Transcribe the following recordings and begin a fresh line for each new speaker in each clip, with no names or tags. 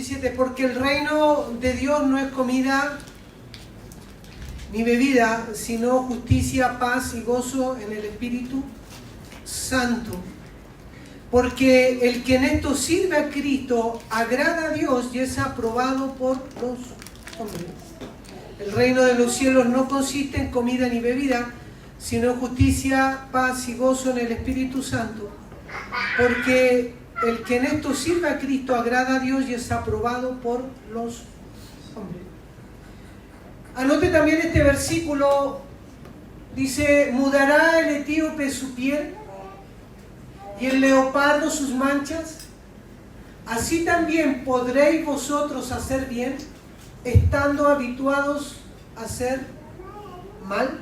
17, porque el reino de Dios no es comida ni bebida, sino justicia, paz y gozo en el Espíritu Santo. Porque el que en esto sirve a Cristo agrada a Dios y es aprobado por los hombres. El reino de los cielos no consiste en comida ni bebida, sino en justicia, paz y gozo en el Espíritu Santo. Porque el que en esto sirve a Cristo agrada a Dios y es aprobado por los hombres. Anote también este versículo, dice, ¿mudará el etíope su piel y el leopardo sus manchas? Así también podréis vosotros hacer bien, estando habituados a hacer mal.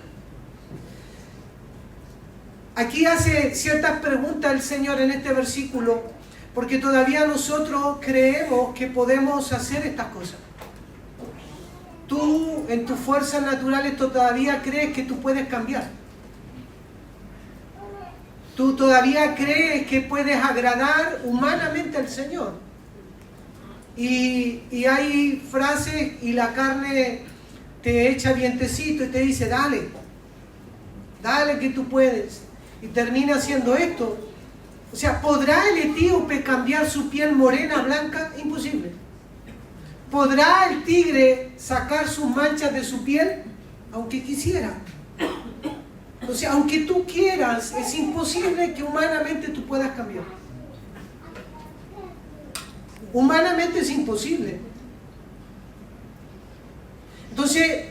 Aquí hace ciertas preguntas el Señor en este versículo, porque todavía nosotros creemos que podemos hacer estas cosas. Tú, en tus fuerzas naturales, todavía crees que tú puedes cambiar. Tú todavía crees que puedes agradar humanamente al Señor. Y hay frases y la carne te echa vientecito y te dice, dale, dale que tú puedes. Y termina haciendo esto. O sea, ¿podrá el etíope cambiar su piel morena a blanca? Imposible. ¿Podrá el tigre sacar sus manchas de su piel? Aunque quisiera. O sea, aunque tú quieras, es imposible que humanamente tú puedas cambiar. Humanamente es imposible. Entonces,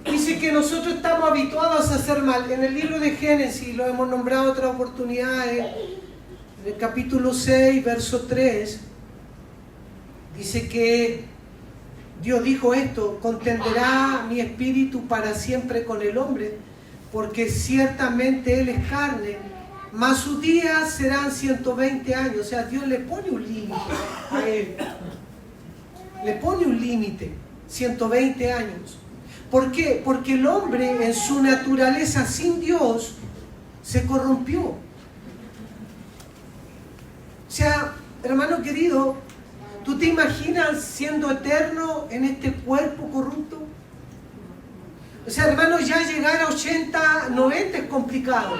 dice que nosotros estamos habituados a hacer mal. En el libro de Génesis, lo hemos nombrado otra oportunidad, en el capítulo 6, verso 3, dice que Dios dijo esto, contenderá mi espíritu para siempre con el hombre, porque ciertamente él es carne, mas sus días serán 120 años. O sea, Dios le pone un límite a él. Le pone un límite, 120 años. ¿Por qué? Porque el hombre en su naturaleza sin Dios se corrompió. O sea, hermano querido, ¿tú te imaginas siendo eterno en este cuerpo corrupto? O sea, hermano, ya llegar a 80, 90 es complicado.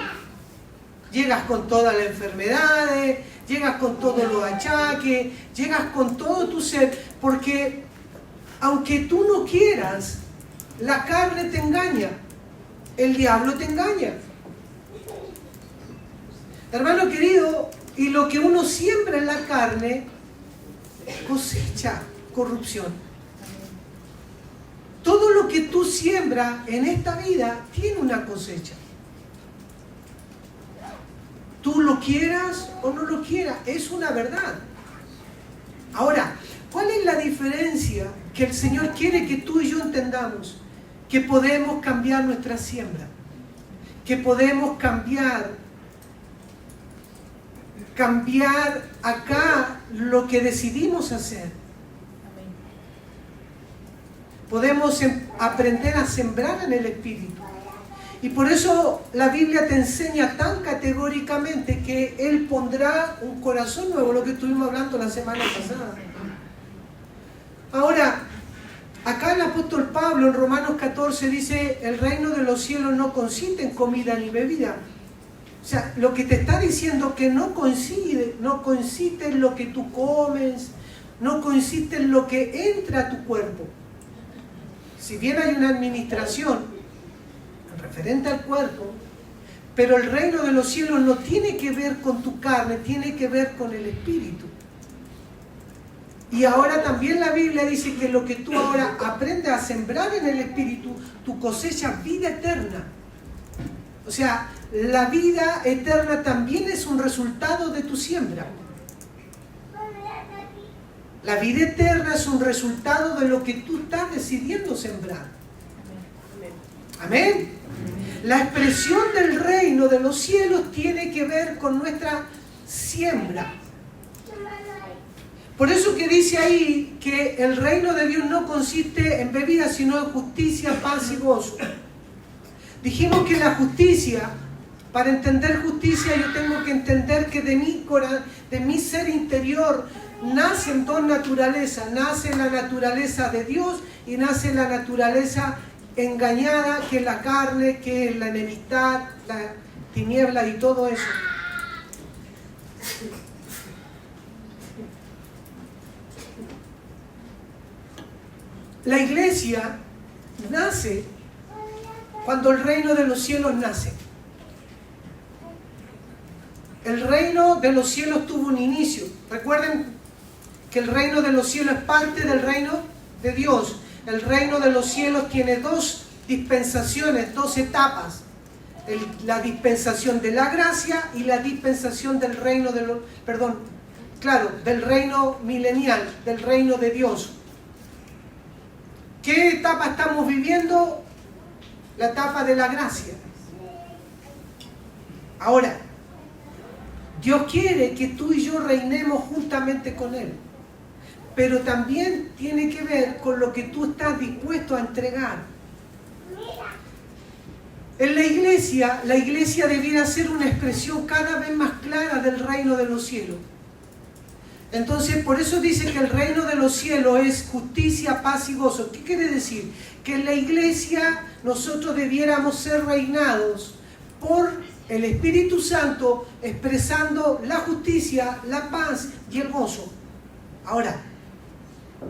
Llegas con todas las enfermedades, llegas con todos los achaques, llegas con todo tu ser, porque aunque tú no quieras, la carne te engaña, el diablo te engaña. Hermano querido, y lo que uno siembra en la carne, cosecha corrupción. Todo lo que tú siembras en esta vida tiene una cosecha. Tú lo quieras o no lo quieras, es una verdad. Ahora, ¿cuál es la diferencia que el Señor quiere que tú y yo entendamos? Que podemos cambiar nuestra siembra, que podemos cambiar acá lo que decidimos hacer. Podemos aprender a sembrar en el Espíritu. Y por eso la Biblia te enseña tan categóricamente que Él pondrá un corazón nuevo, lo que estuvimos hablando la semana pasada. Ahora, acá el apóstol Pablo en Romanos 14 dice, el reino de los cielos no consiste en comida ni bebida. O sea, lo que te está diciendo que no consiste en lo que tú comes, no consiste en lo que entra a tu cuerpo. Si bien hay una administración referente al cuerpo, pero el reino de los cielos no tiene que ver con tu carne, tiene que ver con el Espíritu. Y ahora también la Biblia dice que lo que tú ahora aprendes a sembrar en el Espíritu, tu cosecha vida eterna. O sea, la vida eterna también es un resultado de tu siembra. La vida eterna es un resultado de lo que tú estás decidiendo sembrar. Amén. La expresión del reino de los cielos tiene que ver con nuestra siembra. Por eso que dice ahí que el reino de Dios no consiste en bebida, sino en justicia, paz y gozo. Dijimos que la justicia Para entender justicia yo tengo que entender que de mi ser interior nacen dos naturalezas. Nace la naturaleza de Dios y nace la naturaleza engañada, que es la carne, que es la enemistad, la tiniebla y todo eso. La iglesia nace cuando el reino de los cielos nace. El reino de los cielos tuvo un inicio. Recuerden que el reino de los cielos es parte del reino de Dios. El reino de los cielos tiene dos dispensaciones, dos etapas. La dispensación de la gracia y la dispensación del reino del reino milenial, del reino de Dios. ¿Qué etapa estamos viviendo? La etapa de la gracia. Ahora, Dios quiere que tú y yo reinemos juntamente con Él. Pero también tiene que ver con lo que tú estás dispuesto a entregar. En la iglesia debiera ser una expresión cada vez más clara del reino de los cielos. Entonces, por eso dice que el reino de los cielos es justicia, paz y gozo. ¿Qué quiere decir? Que en la iglesia nosotros debiéramos ser reinados por el Espíritu Santo, expresando la justicia, la paz y el gozo. Ahora,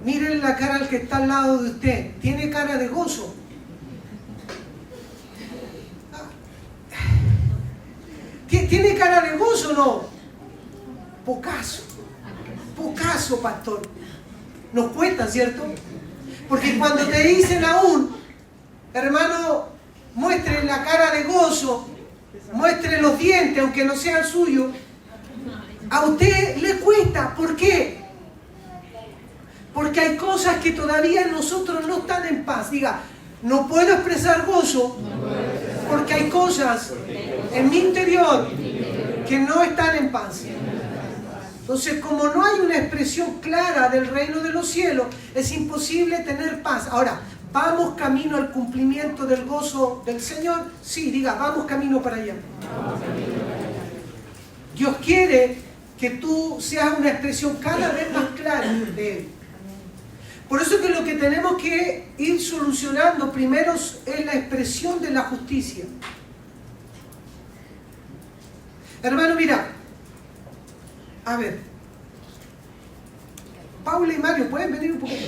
miren la cara al que está al lado de usted. ¿Tiene cara de gozo? ¿Tiene cara de gozo o no? Pocaso, pastor. Nos cuesta, ¿cierto? Porque cuando te dicen aún, hermano, muestre la cara de gozo, muestre los dientes, aunque no sean suyos, a usted le cuesta. ¿Por qué? Porque hay cosas que todavía en nosotros no están en paz. Diga, no puedo expresar gozo porque hay cosas en mi interior que no están en paz. Entonces, como no hay una expresión clara del reino de los cielos, es imposible tener paz. Ahora, ¿vamos camino al cumplimiento del gozo del Señor? Sí, diga, vamos camino para allá. Dios quiere que tú seas una expresión cada vez más clara de Él. Por eso que lo que tenemos que ir solucionando primero es la expresión de la justicia. Hermano, mira. A ver. Paula y Mario, ¿pueden venir un poquito?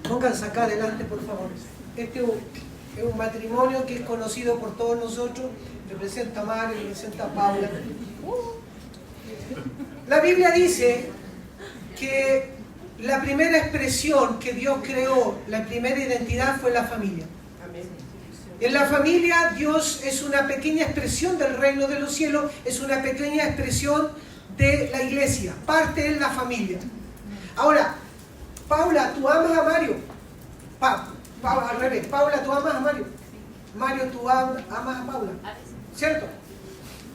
Pónganse acá adelante, por favor. Este es un matrimonio que es conocido por todos nosotros. Representa a Mario, representa a Paula. La Biblia dice que la primera expresión que Dios creó, la primera identidad fue la familia. En la familia Dios es una pequeña expresión del reino de los cielos, es una pequeña expresión de la iglesia, parte de la familia. Ahora, Paula, ¿tú amas a Mario? Al revés, Paula, ¿tú amas a Mario? Mario, ¿tú amas a Paula? ¿Cierto?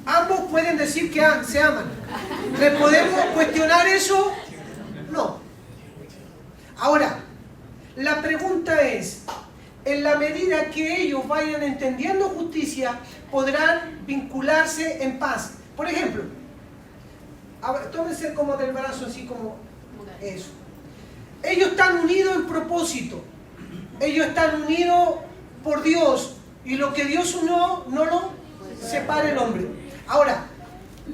Ambos pueden decir que se aman. ¿Le podemos cuestionar eso? No. Ahora, la pregunta es, en la medida que ellos vayan entendiendo justicia, podrán vincularse en paz. Por ejemplo, tómense como del brazo, así como eso. Ellos están unidos en propósito. Ellos están unidos por Dios. Y lo que Dios unió, no lo separa el hombre. Ahora,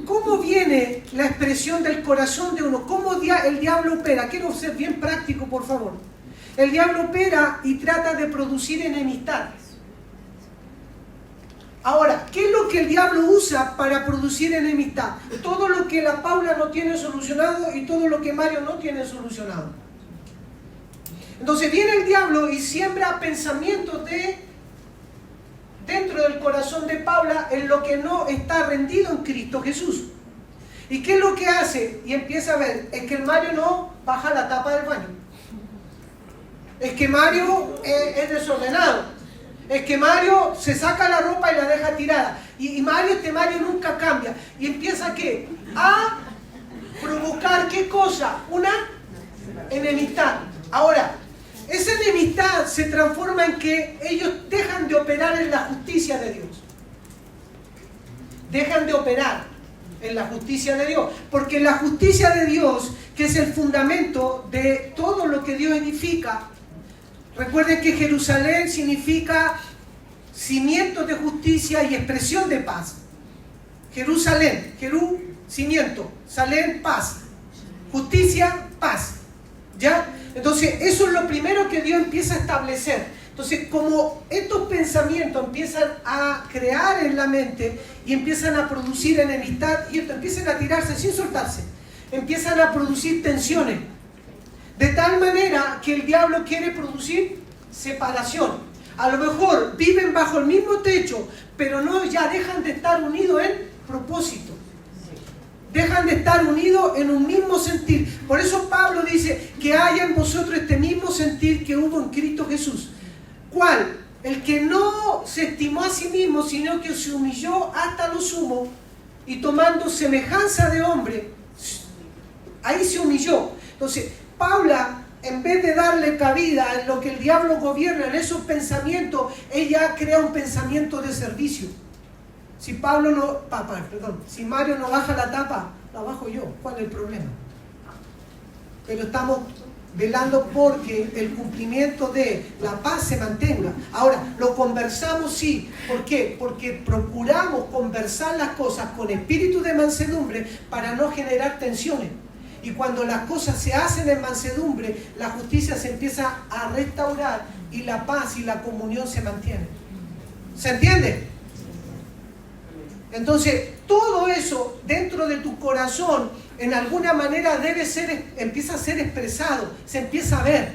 ¿cómo viene la expresión del corazón de uno? ¿Cómo el diablo opera? Quiero ser bien práctico, por favor. El diablo opera y trata de producir enemistades. Ahora, ¿qué es lo que el diablo usa para producir enemistad? Todo lo que la Paula no tiene solucionado y todo lo que Mario no tiene solucionado. Entonces viene el diablo y siembra pensamientos dentro del corazón de Paula en lo que no está rendido en Cristo Jesús. ¿Y qué es lo que hace? Y empieza a ver, es que el Mario no baja la tapa del baño. Es que Mario es desordenado. Es que Mario se saca la ropa y la deja tirada. Y Mario nunca cambia. Y empieza ¿qué? A provocar ¿qué cosa? Una enemistad. Ahora, esa humanidad se transforma en que ellos dejan de operar en la justicia de Dios. Dejan de operar en la justicia de Dios. Porque la justicia de Dios, que es el fundamento de todo lo que Dios edifica. Recuerden que Jerusalén significa cimientos de justicia y expresión de paz. Jerusalén, cimiento, Salén, paz. Justicia, paz. ¿Ya? Entonces, eso es lo primero que Dios empieza a establecer. Entonces, como estos pensamientos empiezan a crear en la mente y empiezan a producir enemistad, y empiezan a tirarse sin soltarse, empiezan a producir tensiones, de tal manera que el diablo quiere producir separación. A lo mejor viven bajo el mismo techo, pero no, ya dejan de estar unidos en propósito. Dejan de estar unidos en un mismo sentir. Por eso Pablo dice que haya en vosotros este mismo sentir que hubo en Cristo Jesús. ¿Cuál? El que no se estimó a sí mismo, sino que se humilló hasta lo sumo, y tomando semejanza de hombre, ahí se humilló. Entonces, Paula, en vez de darle cabida en lo que el diablo gobierna, en esos pensamientos, ella crea un pensamiento de servicio. Si si Mario no baja la tapa, la bajo yo. ¿Cuál es el problema? Pero estamos velando porque el cumplimiento de la paz se mantenga. Ahora, lo conversamos, sí. ¿Por qué? Porque procuramos conversar las cosas con espíritu de mansedumbre para no generar tensiones. Y cuando las cosas se hacen en mansedumbre, la justicia se empieza a restaurar y la paz y la comunión se mantienen. ¿Se entiende? Entonces, todo eso dentro de tu corazón, en alguna manera empieza a ser expresado, se empieza a ver.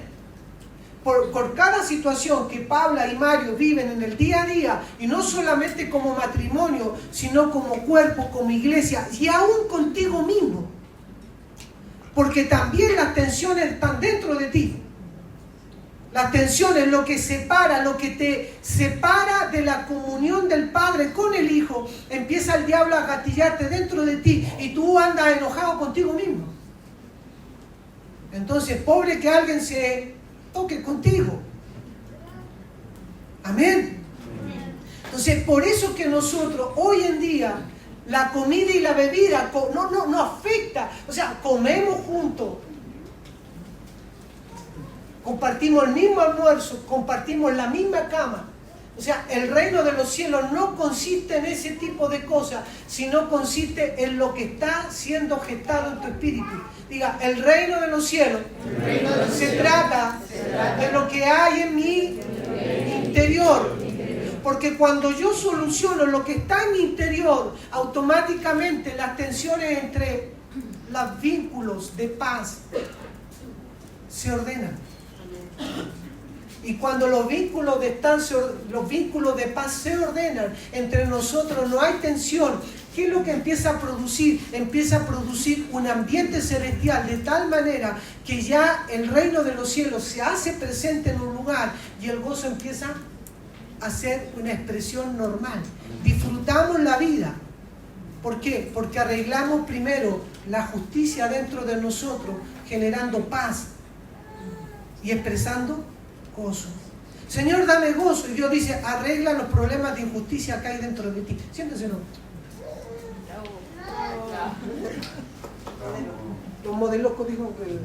Por cada situación que Paula y Mario viven en el día a día, y no solamente como matrimonio, sino como cuerpo, como iglesia, y aún contigo mismo. Porque también las tensiones están dentro de ti. Las tensiones, lo que separa, lo que te separa de la comunión del Padre con el Hijo, empieza el diablo a gatillarte dentro de ti y tú andas enojado contigo mismo. Entonces, pobre que alguien se toque contigo. Amén. Entonces, por eso que nosotros hoy en día la comida y la bebida no afecta. O sea, comemos juntos. Compartimos el mismo almuerzo, compartimos la misma cama. O sea, el reino de los cielos no consiste en ese tipo de cosas, sino consiste en lo que está siendo gestado en tu espíritu. Diga, el reino de los cielos se trata de lo que hay en mi interior. Porque cuando yo soluciono lo que está en mi interior, automáticamente las tensiones entre los vínculos de paz se ordenan. Y cuando los vínculos de paz se ordenan, entre nosotros no hay tensión. ¿Qué es lo que empieza a producir? Empieza a producir un ambiente celestial de tal manera que ya el reino de los cielos se hace presente en un lugar y el gozo empieza a ser una expresión normal. Disfrutamos la vida. ¿Por qué? Porque arreglamos primero la justicia dentro de nosotros, generando paz y expresando gozo. Señor, dame gozo. Y Dios dice, arregla los problemas de injusticia que hay dentro de ti. Siéntese, ¿no? Los modelos dijo que...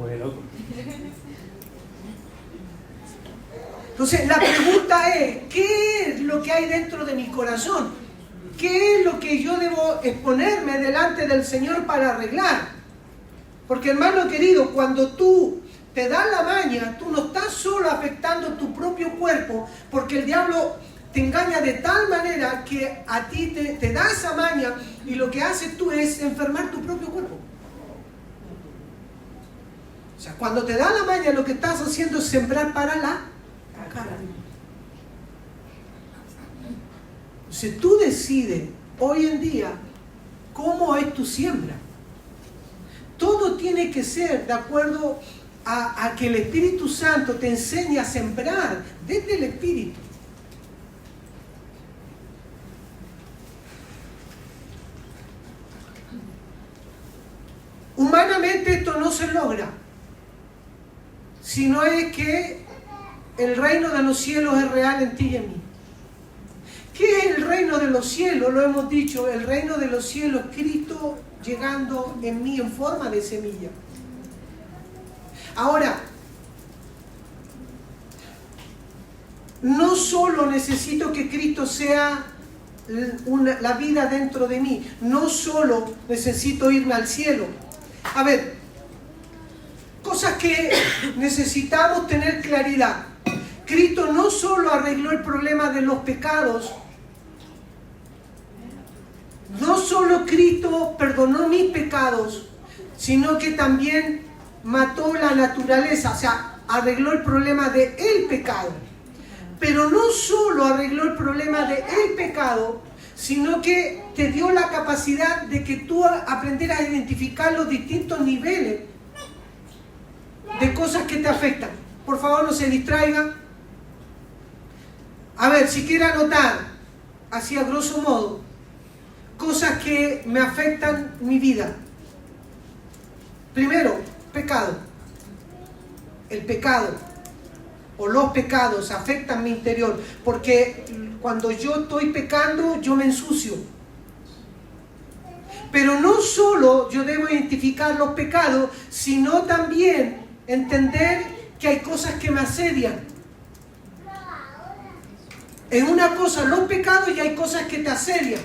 Entonces, la pregunta es, ¿qué es lo que hay dentro de mi corazón? ¿Qué es lo que yo debo exponerme delante del Señor para arreglar? Porque, hermano querido, cuando tú te das la maña, tú no estás solo afectando tu propio cuerpo, porque el diablo te engaña de tal manera que a ti te da esa maña y lo que haces tú es enfermar tu propio cuerpo. O sea, cuando te da la maña, lo que estás haciendo es sembrar para la cara. Entonces tú decides hoy en día cómo es tu siembra. Todo tiene que ser de acuerdo a que el Espíritu Santo te enseñe a sembrar desde el Espíritu. Humanamente esto no se logra, sino es que el reino de los cielos es real en ti y en mí. ¿Qué es el reino de los cielos? Lo hemos dicho, el reino de los cielos, Cristo llegando en mí en forma de semilla. Ahora, no solo necesito que Cristo sea la vida dentro de mí, no solo necesito irme al cielo. A ver, cosas que necesitamos tener claridad. Cristo no solo arregló el problema de los pecados, no solo Cristo perdonó mis pecados, sino que también mató la naturaleza, o sea, arregló el problema del pecado. Pero no solo arregló el problema del pecado, sino que te dio la capacidad de que tú aprendieras a identificar los distintos niveles de cosas que te afectan. Por favor, no se distraigan. A ver, si quiere anotar, así a grosso modo, cosas que me afectan mi vida. Primero, pecado. El pecado o los pecados afectan mi interior, porque cuando yo estoy pecando, yo me ensucio. Pero no solo yo debo identificar los pecados, sino también entender que hay cosas que me asedian. En una cosa los pecados y hay cosas que te asedian,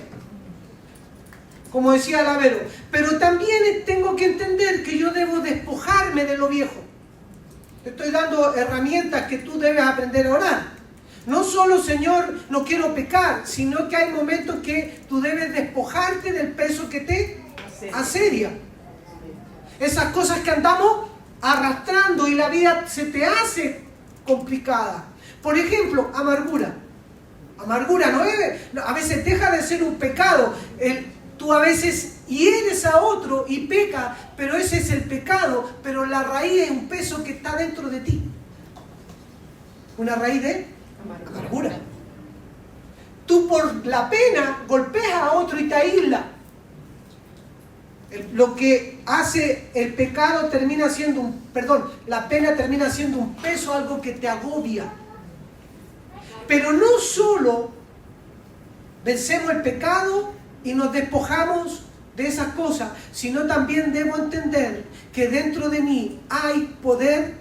como decía Lavero. Pero también tengo que entender que yo debo despojarme de lo viejo. Te estoy dando herramientas que tú debes aprender a orar. No solo, Señor, no quiero pecar, sino que hay momentos que tú debes despojarte del peso que te asedia. Esas cosas que andamos arrastrando y la vida se te hace complicada. Por ejemplo, amargura. Amargura no es, a veces deja de ser un pecado. Tú a veces hieres a otro y peca, pero ese es el pecado, pero la raíz es un peso que está dentro de ti. Una raíz de amargura. Tú por la pena golpeas a otro y te aíslas. Lo que hace el pecado termina siendo la pena termina siendo un peso, algo que te agobia. Pero no solo vencemos el pecado y nos despojamos de esas cosas, sino también debo entender que dentro de mí hay poder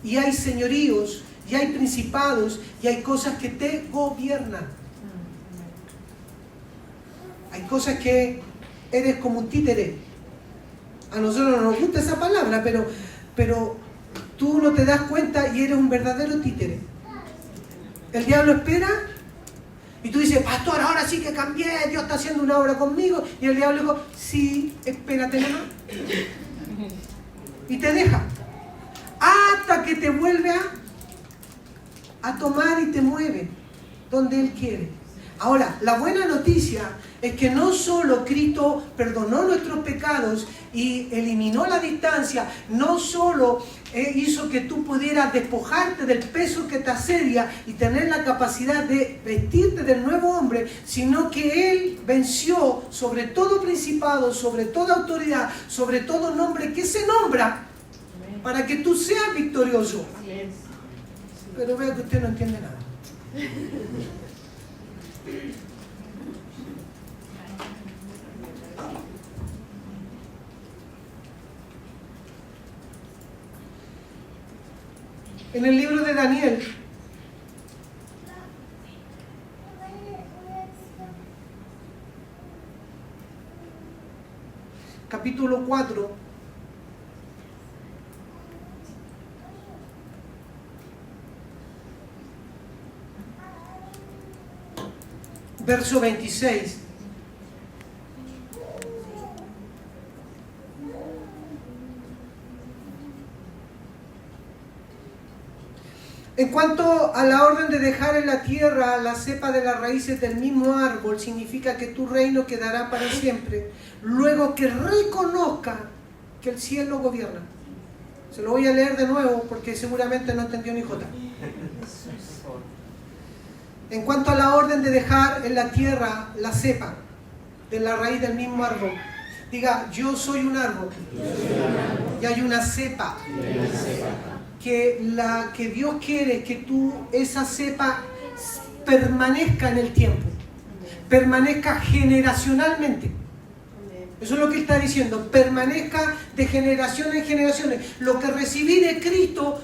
y hay señoríos y hay principados y hay cosas que te gobiernan. Hay cosas que eres como un títere. A nosotros no nos gusta esa palabra, pero tú no te das cuenta y eres un verdadero títere. El diablo espera y tú dices, pastor, ahora sí que cambié, Dios está haciendo una obra conmigo. Y el diablo dijo, sí, espérate nomás. Y te deja. Hasta que te vuelve a tomar y te mueve donde Él quiere. Ahora, la buena noticia es que no solo Cristo perdonó nuestros pecados y eliminó la distancia, no solo hizo que tú pudieras despojarte del peso que te asedia y tener la capacidad de vestirte del nuevo hombre, sino que Él venció sobre todo principado, sobre toda autoridad, sobre todo nombre que se nombra, para que tú seas victorioso. Pero veo que usted no entiende nada. En el libro de Daniel, capítulo 4, verso 26. En cuanto a la orden de dejar en la tierra la cepa de las raíces del mismo árbol, significa que tu reino quedará para siempre, luego que reconozca que el cielo gobierna. Se lo voy a leer de nuevo porque seguramente no entendió ni jota. En cuanto a la orden de dejar en la tierra la cepa de la raíz del mismo árbol, diga, yo soy un árbol y hay una cepa que Dios quiere que esa cepa permanezca en el tiempo, permanezca generacionalmente. Eso es lo que Él está diciendo, permanezca de generación en generaciones. Lo que recibí de Cristo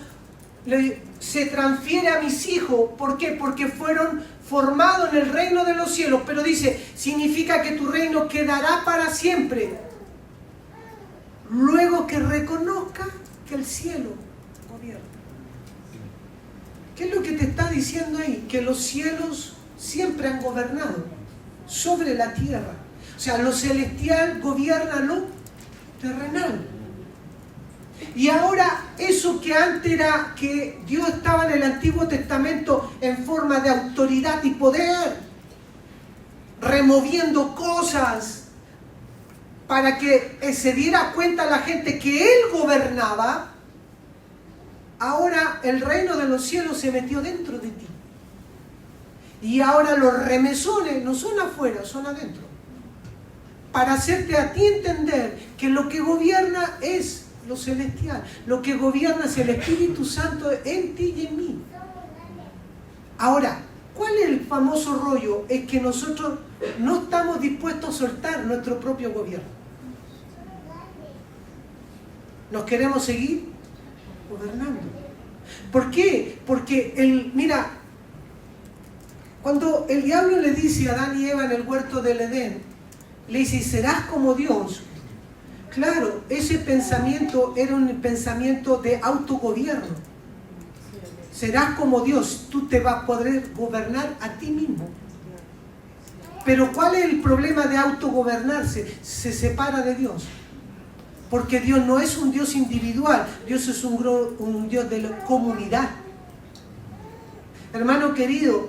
se transfiere a mis hijos. ¿Por qué? Porque fueron formados en el reino de los cielos. Pero dice, significa que tu reino quedará para siempre. Luego que reconozca que el cielo gobierna. ¿Qué es lo que te está diciendo ahí? Que los cielos siempre han gobernado sobre la tierra. O sea, lo celestial gobierna lo terrenal. Y ahora eso que antes era que Dios estaba en el Antiguo Testamento en forma de autoridad y poder, removiendo cosas para que se diera cuenta la gente que Él gobernaba, ahora el reino de los cielos se metió dentro de ti. Y ahora los remesones no son afuera, son adentro. Para hacerte a ti entender que lo que gobierna es lo celestial. Lo que gobierna es el Espíritu Santo en ti y en mí. Ahora, ¿cuál es el famoso rollo? Es que nosotros no estamos dispuestos a soltar nuestro propio gobierno. Nos queremos seguir gobernando. ¿Por qué? Porque mira, cuando el diablo le dice a Adán y Eva en el huerto del Edén, le dice, serás como Dios. Claro, ese pensamiento era un pensamiento de autogobierno. Serás como Dios, tú te vas a poder gobernar a ti mismo. Pero ¿cuál es el problema de autogobernarse? Se separa de Dios. Porque Dios no es un Dios individual, Dios es un Dios de la comunidad. Hermano querido,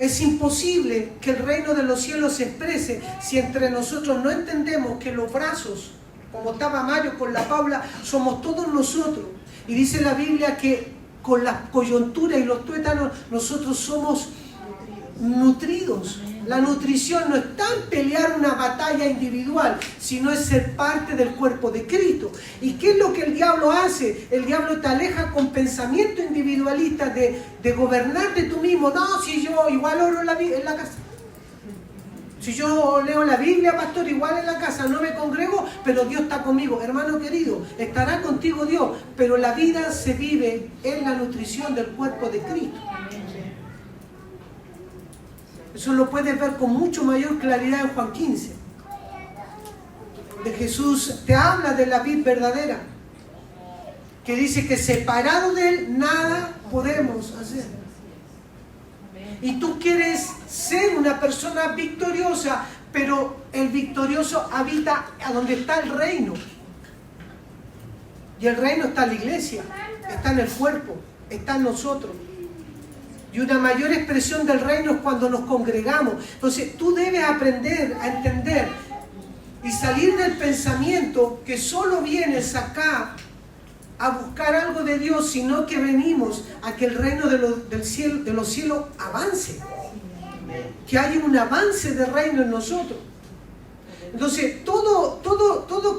es imposible que el reino de los cielos se exprese si entre nosotros no entendemos que los brazos, como estaba Mario con la Paula, somos todos nosotros. Y dice la Biblia que con las coyunturas y los tuétanos nosotros somos nutridos. La nutrición no está en pelear una batalla individual, sino es ser parte del cuerpo de Cristo. ¿Y qué es lo que el diablo hace? El diablo te aleja con pensamiento individualista de gobernarte tú mismo. No, si yo igual oro en la casa. Si yo leo la Biblia, pastor, igual en la casa, no me congrego, pero Dios está conmigo. Hermano querido, estará contigo Dios, pero la vida se vive en la nutrición del cuerpo de Cristo. Eso lo puedes ver con mucho mayor claridad en Juan 15. De Jesús te habla de la vid verdadera, que dice que separado de Él nada podemos hacer. Y tú quieres ser una persona victoriosa, pero el victorioso habita a donde está el reino. Y el reino está en la iglesia, está en el cuerpo, está en nosotros. Y una mayor expresión del reino es cuando nos congregamos. Entonces tú debes aprender a entender y salir del pensamiento que solo vienes acá a buscar algo de Dios, sino que venimos a que el reino de los cielos avance. Que haya un avance de reino en nosotros. Entonces, todo,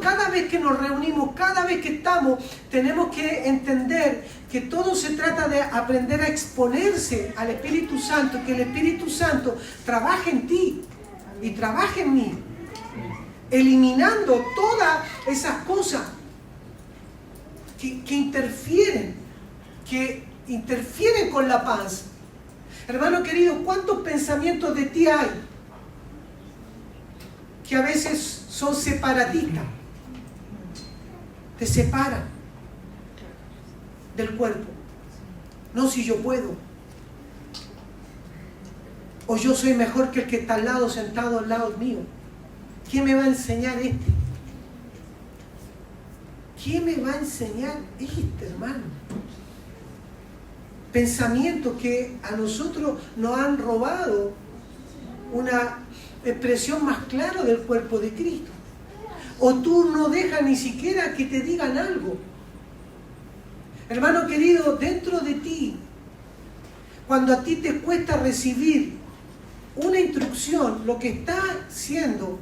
cada vez que nos reunimos, cada vez que estamos, tenemos que entender que todo se trata de aprender a exponerse al Espíritu Santo, que el Espíritu Santo trabaje en ti y trabaje en mí, eliminando todas esas cosas que interfieren con la paz. Hermano querido, ¿cuántos pensamientos de ti hay que a veces son separatistas? Te separan del cuerpo. No, si yo puedo. O yo soy mejor que el que está al lado, sentado al lado mío. ¿Quién me va a enseñar este? ¿Quién me va a enseñar este, hermano? Pensamientos que a nosotros nos han robado una expresión más clara del cuerpo de Cristo. O tú no dejas ni siquiera que te digan algo. Hermano querido, dentro de ti, cuando a ti te cuesta recibir una instrucción, lo que está haciendo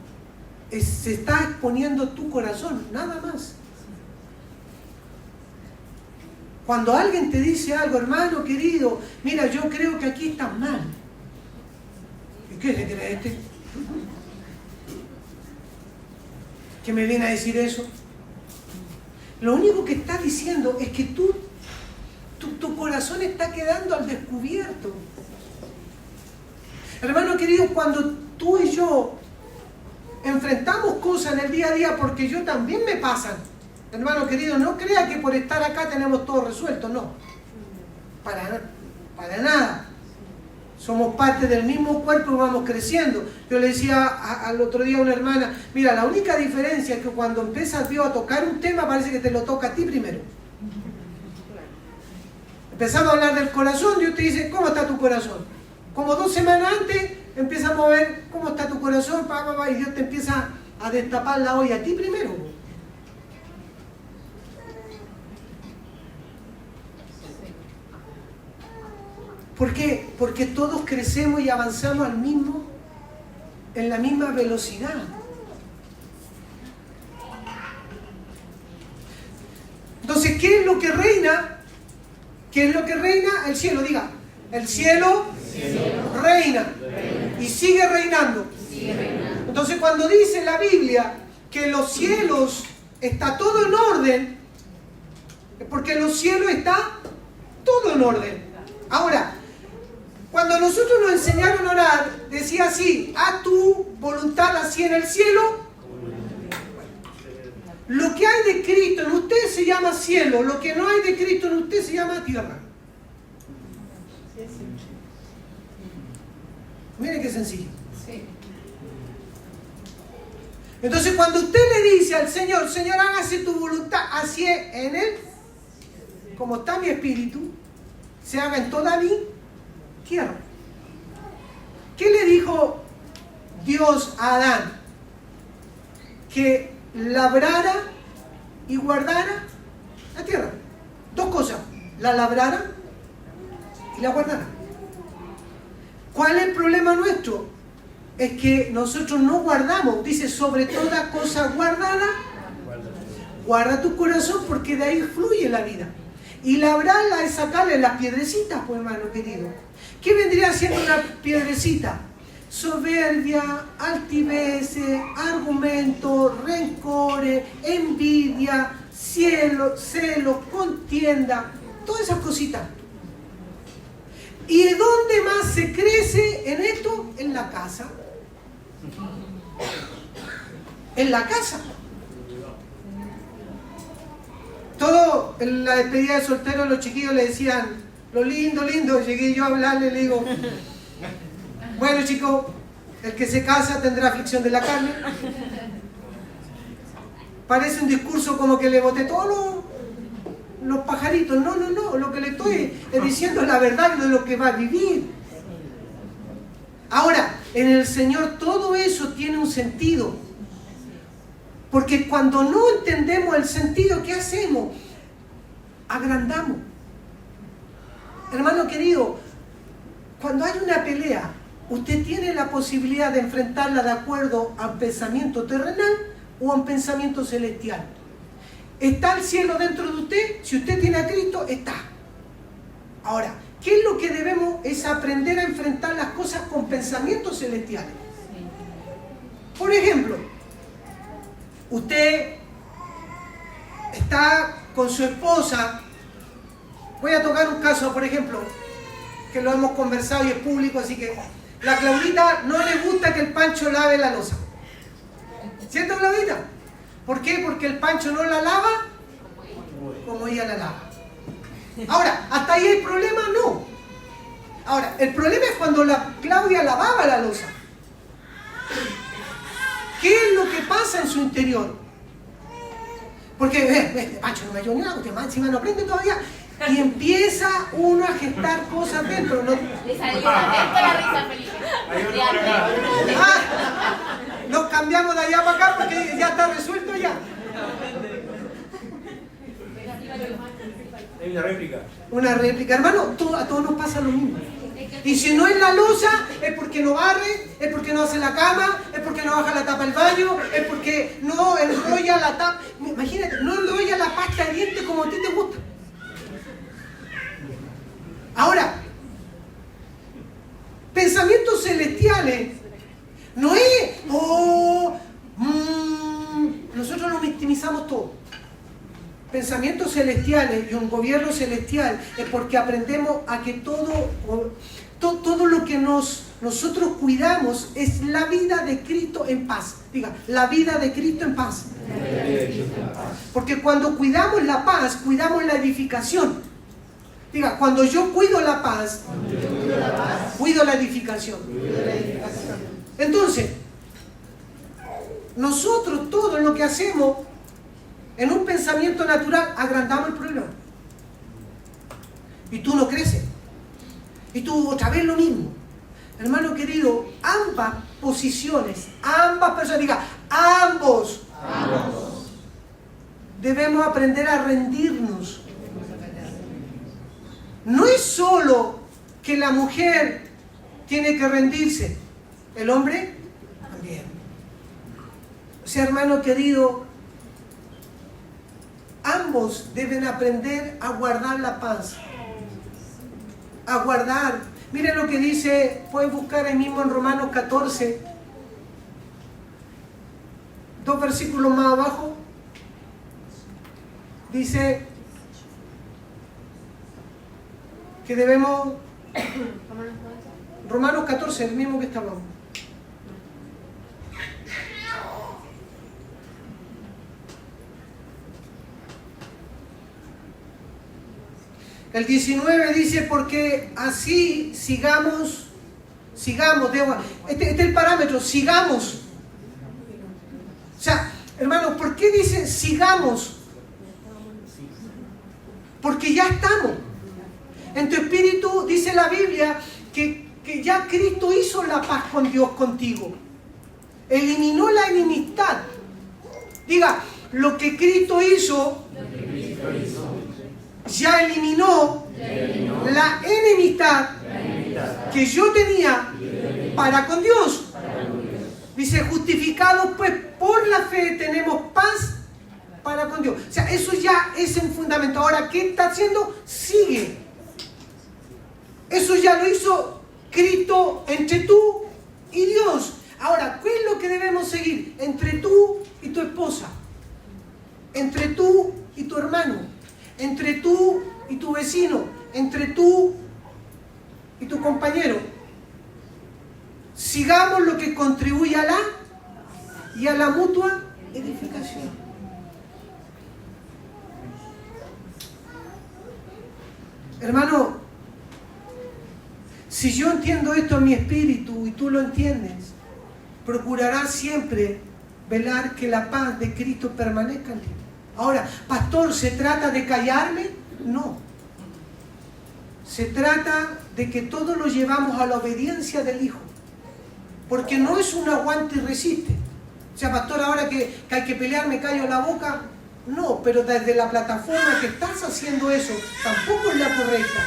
es, se está exponiendo tu corazón, nada más. Cuando alguien te dice algo, hermano querido, mira, yo creo que aquí estás mal. ¿Y qué le cree este? ¿Qué me viene a decir eso? Lo único que está diciendo es que tu corazón está quedando al descubierto. Hermano querido, cuando tú y yo enfrentamos cosas en el día a día, porque yo también me pasan, hermano querido, no crea que por estar acá tenemos todo resuelto, no. Para nada. Somos parte del mismo cuerpo y vamos creciendo. Yo le decía al otro día a una hermana, mira, la única diferencia es que cuando empiezas Dios a tocar un tema, parece que te lo toca a ti primero. Empezamos a hablar del corazón, Dios te dice, ¿cómo está tu corazón? Como 2 semanas antes, empezamos a ver cómo está tu corazón, y Dios te empieza a destapar la olla a ti primero. ¿Por qué? Porque todos crecemos y avanzamos en la misma velocidad. Entonces, ¿qué es lo que reina? ¿Qué es lo que reina? El cielo, diga. El cielo reina. Y sigue reinando. Entonces, cuando dice la Biblia que los cielos está todo en orden, es porque en los cielos está todo en orden. Ahora, cuando nosotros nos enseñaron a orar, decía así, haz tu voluntad así en el cielo. Lo que hay de Cristo en usted se llama cielo, lo que no hay de Cristo en usted se llama tierra. Miren qué sencillo. Entonces cuando usted le dice al Señor, Señor, hágase tu voluntad, así es en él, como está mi espíritu, se haga en toda mi tierra. ¿Qué le dijo Dios a Adán? Que labrara y guardara la tierra. 2 cosas, la labrara y la guardara. ¿Cuál es el problema nuestro? Es que nosotros no guardamos. Dice, sobre toda cosa guardada, guarda tu corazón porque de ahí fluye la vida. Y labrarla es sacarle las piedrecitas, pues hermano querido. ¿Qué vendría siendo una piedrecita? Soberbia, altivez, argumento, rencores, envidia, celos, contienda, todas esas cositas. ¿Y de dónde más se crece en esto? En la casa. En la casa. Todo en la despedida de soltero los chiquillos le decían, lo lindo, lindo. Llegué yo a hablarle, le digo, bueno chicos, el que se casa tendrá aflicción de la carne. Parece un discurso como que le boté todos los pajaritos. No, lo que le estoy diciendo es la verdad de lo que va a vivir. Ahora, en el Señor todo eso tiene un sentido. Porque cuando no entendemos el sentido, ¿qué hacemos? Agrandamos. Hermano querido, cuando hay una pelea, usted tiene la posibilidad de enfrentarla de acuerdo a un pensamiento terrenal o a un pensamiento celestial. ¿Está el cielo dentro de usted? Si usted tiene a Cristo, está. Ahora, ¿qué es lo que debemos? Es aprender a enfrentar las cosas con pensamientos celestiales. Por ejemplo, usted está con su esposa. Voy a tocar un caso, por ejemplo, que lo hemos conversado y es público, así que la Claudita no le gusta que el Pancho lave la loza. ¿Cierto, Claudita? ¿Por qué? Porque el Pancho no la lava como ella la lava. Ahora, ¿hasta ahí hay problema? No. Ahora, el problema es cuando la Claudia lavaba la loza. ¿Qué es lo que pasa en su interior? Porque, Pancho no me ayudó nada, usted más encima no aprende todavía. Y empieza uno a gestar cosas dentro. ¿No?
Le salió la risa, Felipe.
Nos cambiamos de allá para acá porque ya está resuelto ya.
Hay una réplica.
Una réplica. Hermano, a todos nos pasa lo mismo. Y si no es la loza, es porque no barre, es porque no hace la cama, es porque no baja la tapa del baño, es porque no enrolla la tapa. Imagínate, no enrolla la pasta de dientes como a ti te gusta. afanes. No es, nosotros lo victimizamos todo. Pensamientos celestiales y un gobierno celestial es porque aprendemos a que todo lo que nosotros cuidamos es la vida de Cristo en paz. Diga, la vida de Cristo en paz. Porque cuando cuidamos la paz, cuidamos la edificación. Diga, cuando yo cuido la paz, cuido la edificación. Entonces, nosotros todo lo que hacemos en un pensamiento natural, agrandamos el problema. Y tú no creces. Y tú otra vez lo mismo. Hermano querido, ambas posiciones, ambas personas, diga, ambos. Debemos aprender a rendirnos. No es solo que la mujer tiene que rendirse, el hombre también. O sea, hermano querido, ambos deben aprender a guardar la paz. A guardar. Miren lo que dice, pueden buscar ahí mismo en Romanos 14, 2 versículos más abajo. Dice que debemos... Romanos 14, el mismo que está abajo. El 19 dice, porque así sigamos, este es el parámetro, sigamos. O sea, hermano, ¿por qué dice sigamos? Porque ya estamos. En tu espíritu dice la Biblia que ya Cristo hizo la paz con Dios contigo. Eliminó la enemistad. Diga, lo que Cristo hizo, ya eliminó la enemistad que yo tenía para con Dios. Dice, justificados pues por la fe tenemos paz para con Dios. O sea, eso ya es un fundamento. Ahora, ¿qué está haciendo? Sigue. Eso ya lo hizo Cristo entre tú y Dios. Ahora, ¿qué es lo que debemos seguir? Entre tú y tu esposa. Entre tú y tu hermano. Entre tú y tu vecino. Entre tú y tu compañero. Sigamos lo que contribuye a la mutua edificación. Hermano, si yo entiendo esto en mi espíritu y tú lo entiendes, procurarás siempre velar que la paz de Cristo permanezca en ti. Ahora, pastor, ¿se trata de callarme? No. Se trata de que todos lo llevamos a la obediencia del Hijo. Porque no es un aguante y resiste. O sea, pastor, ahora que hay que pelear me callo la boca. No, pero desde la plataforma que estás haciendo eso, tampoco es la correcta.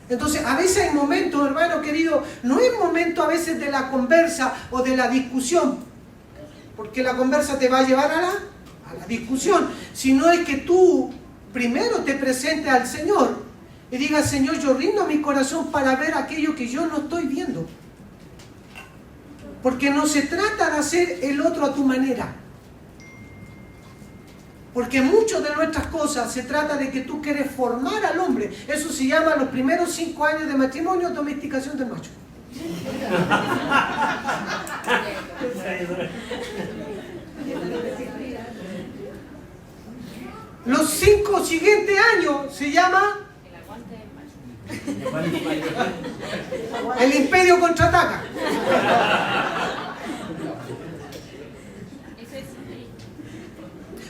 Entonces, a veces hay momentos, hermano querido, no es momento a veces de la conversa o de la discusión, porque la conversa te va a llevar a la discusión, sino es que tú primero te presentes al Señor y digas, Señor, yo rindo mi corazón para ver aquello que yo no estoy viendo. Porque no se trata de hacer el otro a tu manera. Porque muchas de nuestras cosas se trata de que tú quieres formar al hombre. Eso se llama los primeros 5 años de matrimonio, domesticación del macho. Los 5 siguientes años se llama el imperio contraataca.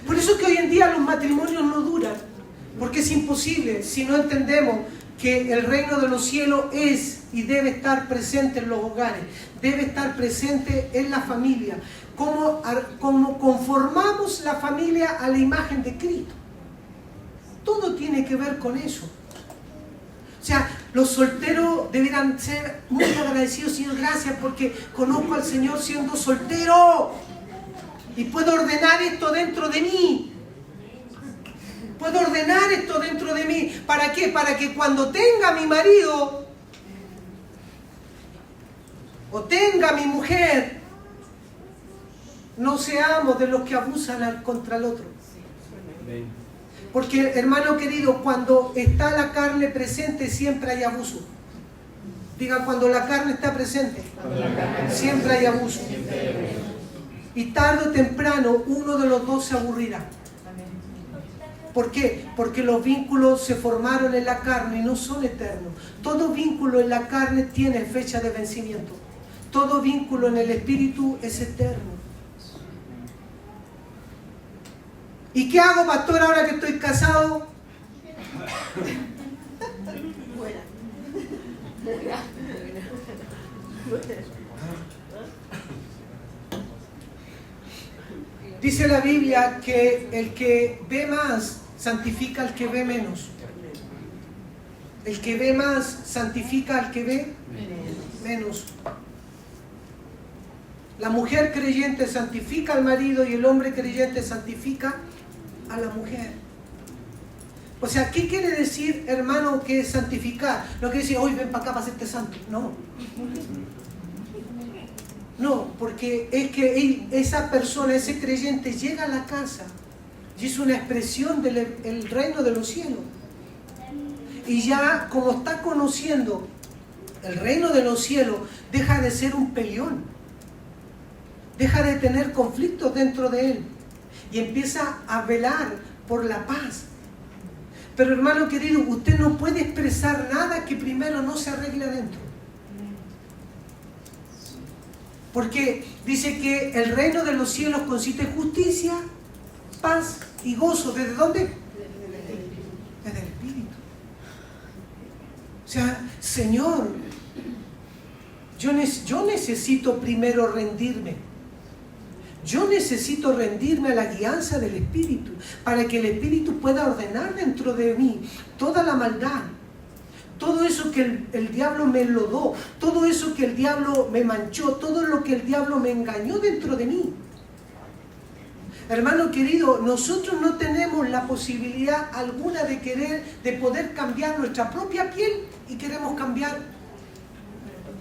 Por eso es que hoy en día los matrimonios no duran, porque es imposible si no entendemos que el reino de los cielos es y debe estar presente en los hogares, debe estar presente en la familia, como conformamos la familia a la imagen de Cristo. Todo tiene que ver con eso. O sea, los solteros deberán ser muy agradecidos, Señor, gracias porque conozco al Señor siendo soltero. Y puedo ordenar esto dentro de mí. Puedo ordenar esto dentro de mí. ¿Para qué? Para que cuando tenga a mi marido, o tenga mi mujer. No seamos de los que abusan contra el otro. Porque, hermano querido, cuando está la carne presente siempre hay abuso. Diga, cuando la carne está presente, siempre hay abuso. Y tarde o temprano uno de los dos se aburrirá. ¿Por qué? Porque los vínculos se formaron en la carne y no son eternos. Todo vínculo en la carne tiene fecha de vencimiento. Todo vínculo en el espíritu es eterno. ¿Y qué hago, pastor, ahora que estoy casado? Dice la Biblia que el que ve más santifica al que ve menos. El que ve más santifica al que ve menos. La mujer creyente santifica al marido y el hombre creyente santifica a la mujer. O sea, ¿qué quiere decir, hermano, que es santificar? No quiere decir, hoy ven para acá para hacerte santo. No. No, porque es que esa persona, ese creyente llega a la casa y es una expresión del reino de los cielos. Y ya como está conociendo el reino de los cielos, deja de ser un peleón. Deja de tener conflictos dentro de él. Y empieza a velar por la paz. Pero hermano querido, usted no puede expresar nada que primero no se arregle adentro. Porque dice que el reino de los cielos consiste en justicia, paz y gozo. ¿Desde dónde? Desde el Espíritu. O sea, Señor, yo necesito primero rendirme. Yo necesito rendirme a la guianza del Espíritu para que el Espíritu pueda ordenar dentro de mí toda la maldad. Todo eso que el diablo me enlodó, todo eso que el diablo me manchó, todo lo que el diablo me engañó dentro de mí. Hermano querido, nosotros no tenemos la posibilidad alguna de poder cambiar nuestra propia piel y queremos cambiar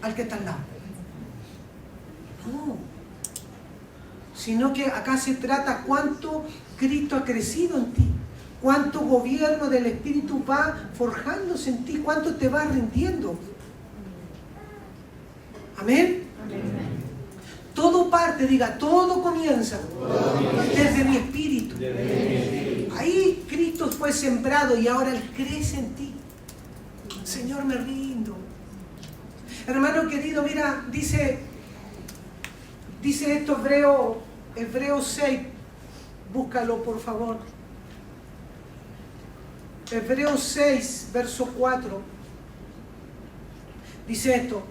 al que está al lado. No. Sino que acá se trata cuánto Cristo ha crecido en ti. Cuánto gobierno del Espíritu va forjándose en ti, cuánto te va rindiendo. Amén. Amén. Todo parte, diga, todo comienza desde mi espíritu. Ahí Cristo fue sembrado y ahora Él crece en ti. Señor, me rindo. Hermano querido, mira, dice esto Hebreos 6, búscalo por favor. Hebreos 6, verso 4, dice esto.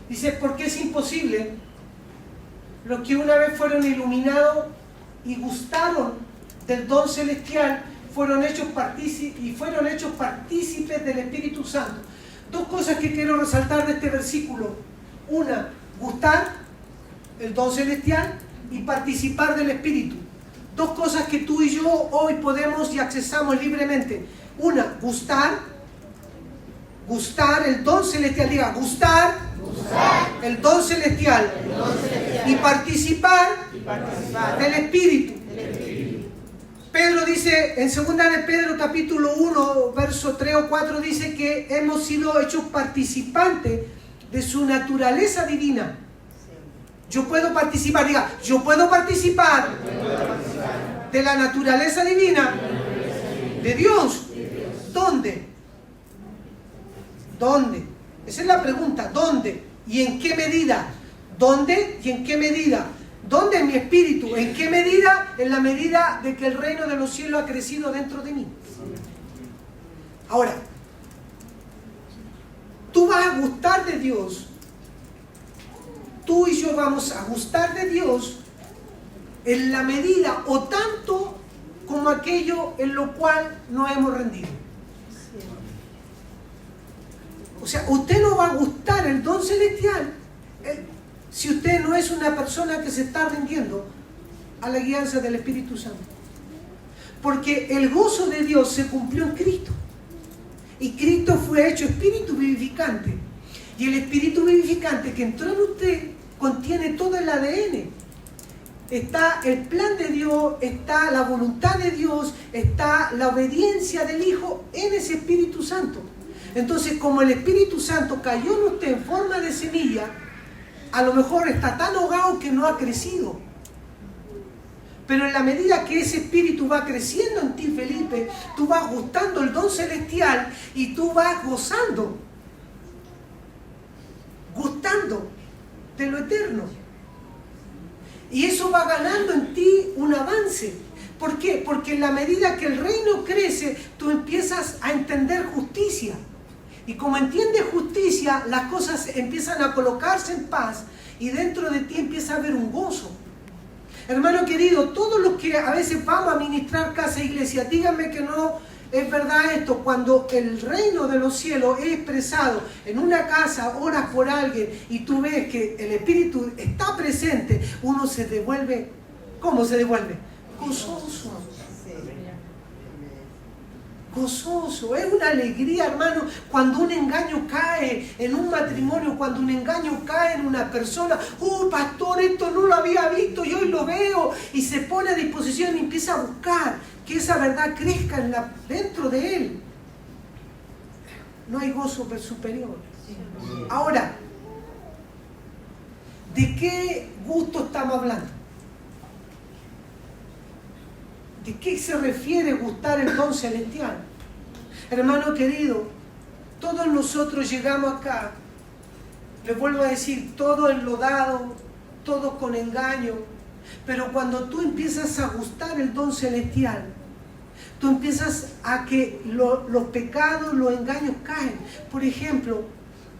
Dice, porque es imposible los que una vez fueron iluminados y gustaron del don celestial, fueron hechos partícipes del Espíritu Santo. Dos cosas que quiero resaltar de este versículo. Una, gustar el don celestial y participar del Espíritu. Dos cosas que tú y yo hoy podemos y accesamos libremente. Una, gustar el don celestial. Diga, gustar el don celestial. Y participar del Espíritu. Pedro dice, en 2 de Pedro capítulo 1, verso 3 o 4, dice que hemos sido hechos participantes de su naturaleza divina. Yo puedo participar, diga, yo puedo participar de la naturaleza divina de Dios. ¿Dónde? ¿Dónde? Esa es la pregunta, ¿dónde? ¿Y en qué medida? ¿Dónde y en qué medida? ¿Dónde en mi espíritu? ¿En qué medida? En la medida de que el reino de los cielos ha crecido dentro de mí. Ahora, tú vas a gustar de Dios. Tú y yo vamos a gustar de Dios en la medida o tanto como aquello en lo cual nos hemos rendido. O sea, usted no va a gustar el don celestial si usted no es una persona que se está rindiendo a la guianza del Espíritu Santo. Porque el gozo de Dios se cumplió en Cristo. Y Cristo fue hecho espíritu vivificante. Y el espíritu vivificante que entró en usted contiene todo el ADN. Está el plan de Dios, está la voluntad de Dios, está la obediencia del Hijo en ese Espíritu Santo. Entonces, como el Espíritu Santo cayó en usted en forma de semilla, a lo mejor está tan ahogado que no ha crecido. Pero en la medida que ese espíritu va creciendo en ti, Felipe, tú vas gustando el don celestial y tú vas gustando de lo eterno. Y eso va ganando en ti un avance. ¿Por qué? Porque en la medida que el reino crece, tú empiezas a entender justicia. Y como entiendes justicia, las cosas empiezan a colocarse en paz y dentro de ti empieza a haber un gozo. Hermano querido, todos los que a veces vamos a ministrar casa e iglesia, díganme que no es verdad esto. Cuando el reino de los cielos es expresado en una casa, oras por alguien y tú ves que el Espíritu está presente, uno se devuelve. ¿Cómo se devuelve? Gozoso. Gozoso, es una alegría, hermano, cuando un engaño cae en un matrimonio, cuando un engaño cae en una persona. Pastor, esto no lo había visto y hoy lo veo, y se pone a disposición y empieza a buscar que esa verdad crezca dentro de él. No hay gozo superior. Ahora, ¿de qué gusto estamos hablando? ¿De qué se refiere gustar el don celestial? Hermano querido, todos nosotros llegamos acá, les vuelvo a decir, todo enlodado, todo con engaño, pero cuando tú empiezas a gustar el don celestial, tú empiezas a que los pecados, los engaños caen. Por ejemplo,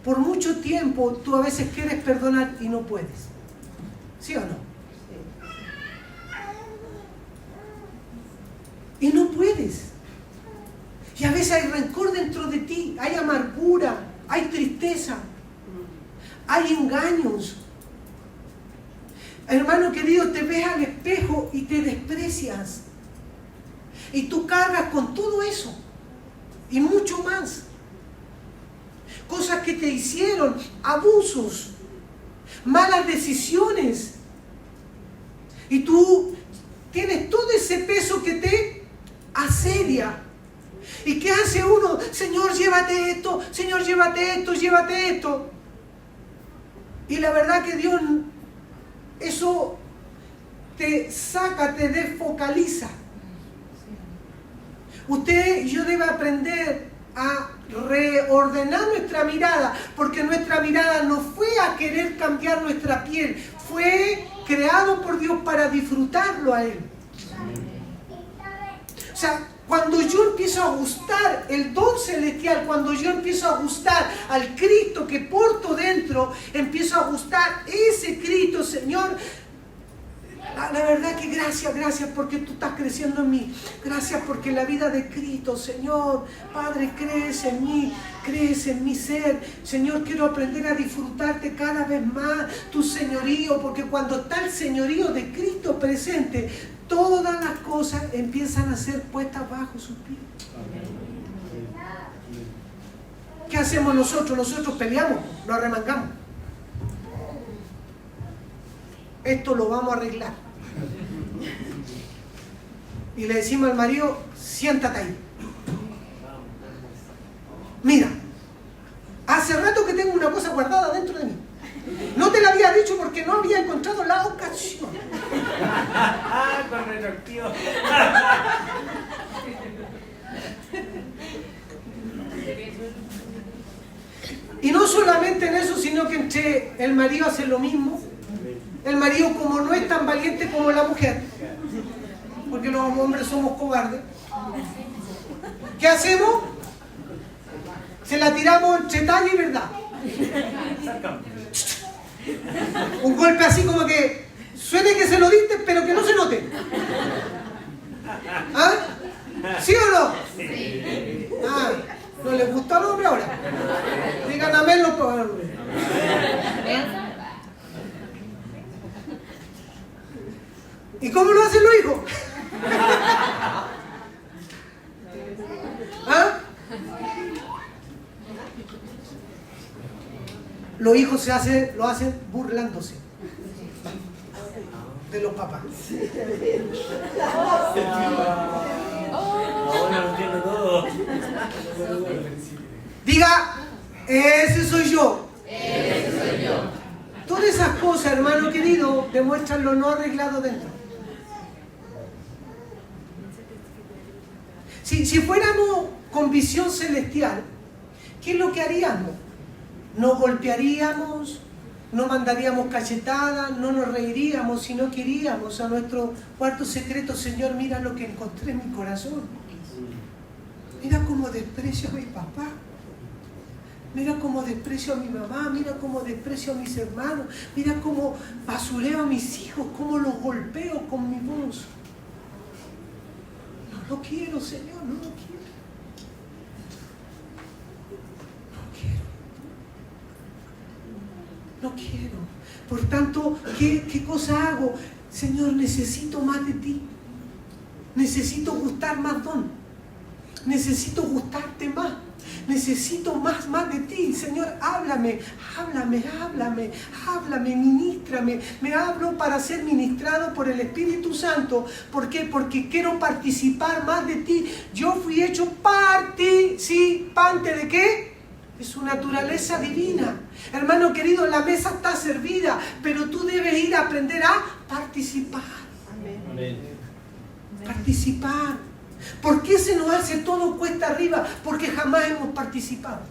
por mucho tiempo tú a veces quieres perdonar y no puedes. ¿Sí o no? Y no puedes. Y a veces hay rencor dentro de ti, hay amargura, hay tristeza, hay engaños. Hermano querido, te ves al espejo y te desprecias. Y tú cargas con todo eso y mucho más. Cosas que te hicieron, abusos, malas decisiones. Y tú tienes todo ese peso que te asedia. ¿Y qué hace uno? Señor, llévate esto, Señor, llévate esto, llévate esto. Y la verdad que Dios, eso te saca, te desfocaliza. Usted y yo debe aprender a reordenar nuestra mirada, porque nuestra mirada no fue a querer cambiar nuestra piel, fue creado por Dios para disfrutarlo a Él. O sea, cuando yo empiezo a gustar el don celestial, cuando yo empiezo a gustar al Cristo que porto dentro, empiezo a gustar ese Cristo, Señor. La verdad que gracias porque tú estás creciendo en mí. Gracias porque la vida de Cristo, Señor, Padre, crece en mi ser. Señor, quiero aprender a disfrutarte cada vez más, tu señorío, porque cuando está el señorío de Cristo presente, todas las cosas empiezan a ser puestas bajo sus pies. ¿Qué hacemos nosotros? Nosotros peleamos, nos arremangamos. Esto lo vamos a arreglar. Y le decimos al marido, siéntate ahí. Mira, hace rato que tengo una cosa guardada dentro de mí. No te la había dicho porque no había encontrado la ocasión.
Con retroactivo.
Y no solamente en eso, sino que entre el marido hace lo mismo. El marido, como no es tan valiente como la mujer, porque los hombres somos cobardes, ¿qué hacemos? Se la tiramos entre talla y verdad. Un golpe así como que suene que se lo diste, pero que no se note. ¿Ah? ¿Sí o no?
Sí.
Ah, ¿no les gustó al hombre ahora? Digan amén los hombres. ¿Y cómo lo hacen los hijos? ¿Ah? los hijos lo hacen burlándose de los papás.
Ahora lo entiendo todo.
Diga, ese soy yo.
Ese soy yo.
Todas esas cosas, hermano querido, demuestran lo no arreglado dentro. Si fuéramos con visión celestial, ¿qué es lo que haríamos? No golpearíamos, no mandaríamos cachetadas, no nos reiríamos, sino que iríamos a nuestro cuarto secreto. Señor, mira lo que encontré en mi corazón. Mira cómo desprecio a mi papá. Mira cómo desprecio a mi mamá. Mira cómo desprecio a mis hermanos. Mira cómo basureo a mis hijos, cómo los golpeo con mi voz. No lo quiero, Señor, no lo quiero. No quiero. Por tanto, ¿qué cosa hago? Señor, necesito más de ti. Necesito gustar más, don. Necesito gustarte más. Necesito más de ti. Señor, háblame, ministrame. Me hablo para ser ministrado por el Espíritu Santo. ¿Por qué? Porque quiero participar más de ti. Yo fui hecho participante ¿de qué? De su naturaleza divina. Hermano querido, la mesa está servida, pero tú debes ir a aprender a participar.
Amén.
Participar. ¿Por qué se nos hace todo cuesta arriba? Porque jamás hemos participado.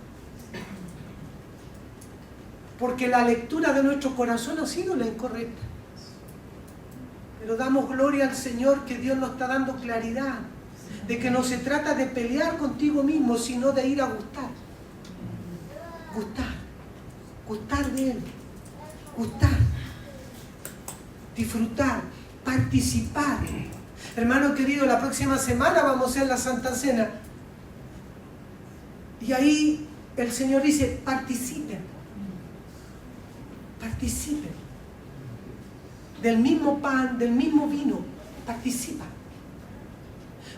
Porque la lectura de nuestro corazón ha sido la incorrecta. Pero damos gloria al Señor que Dios nos está dando claridad de que no se trata de pelear contigo mismo, sino de ir a gustar. Gustar de Él, disfrutar, participar. Hermano querido, la próxima semana vamos a hacer la Santa Cena. Y ahí el Señor dice, participen. Del mismo pan, del mismo vino, participa.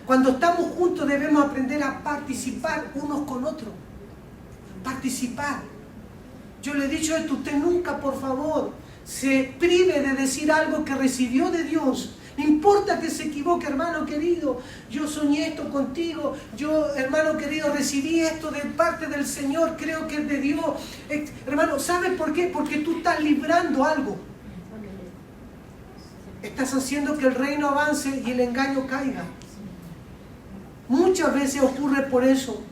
Cuando estamos juntos debemos aprender a participar unos con otros. Participar. Yo le he dicho esto, usted nunca, por favor, se prive de decir algo que recibió de Dios. No importa que se equivoque, hermano querido. Yo soñé esto contigo. Yo, hermano querido, recibí esto de parte del Señor. Creo que es de Dios. Hermano, ¿sabe por qué? Porque tú estás librando algo. Estás haciendo que el reino avance y el engaño caiga. Muchas veces ocurre por eso.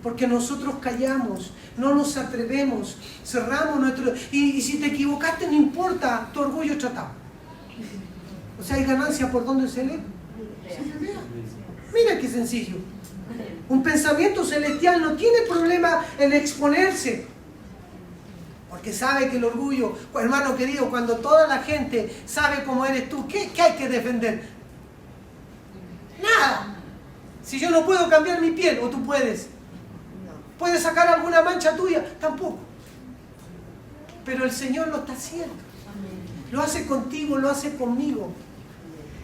Porque nosotros callamos, no nos atrevemos, cerramos nuestro... Y si te equivocaste no importa, tu orgullo tratado. O sea, hay ganancia por donde se lee. Mira qué sencillo. Un pensamiento celestial no tiene problema en exponerse. Porque sabe que el orgullo, hermano querido, cuando toda la gente sabe cómo eres tú, ¿qué hay que defender? Nada. Si yo no puedo cambiar mi piel, o tú puedes. ¿Puedes sacar alguna mancha tuya? Tampoco. Pero el Señor lo está haciendo. Lo hace contigo, lo hace conmigo.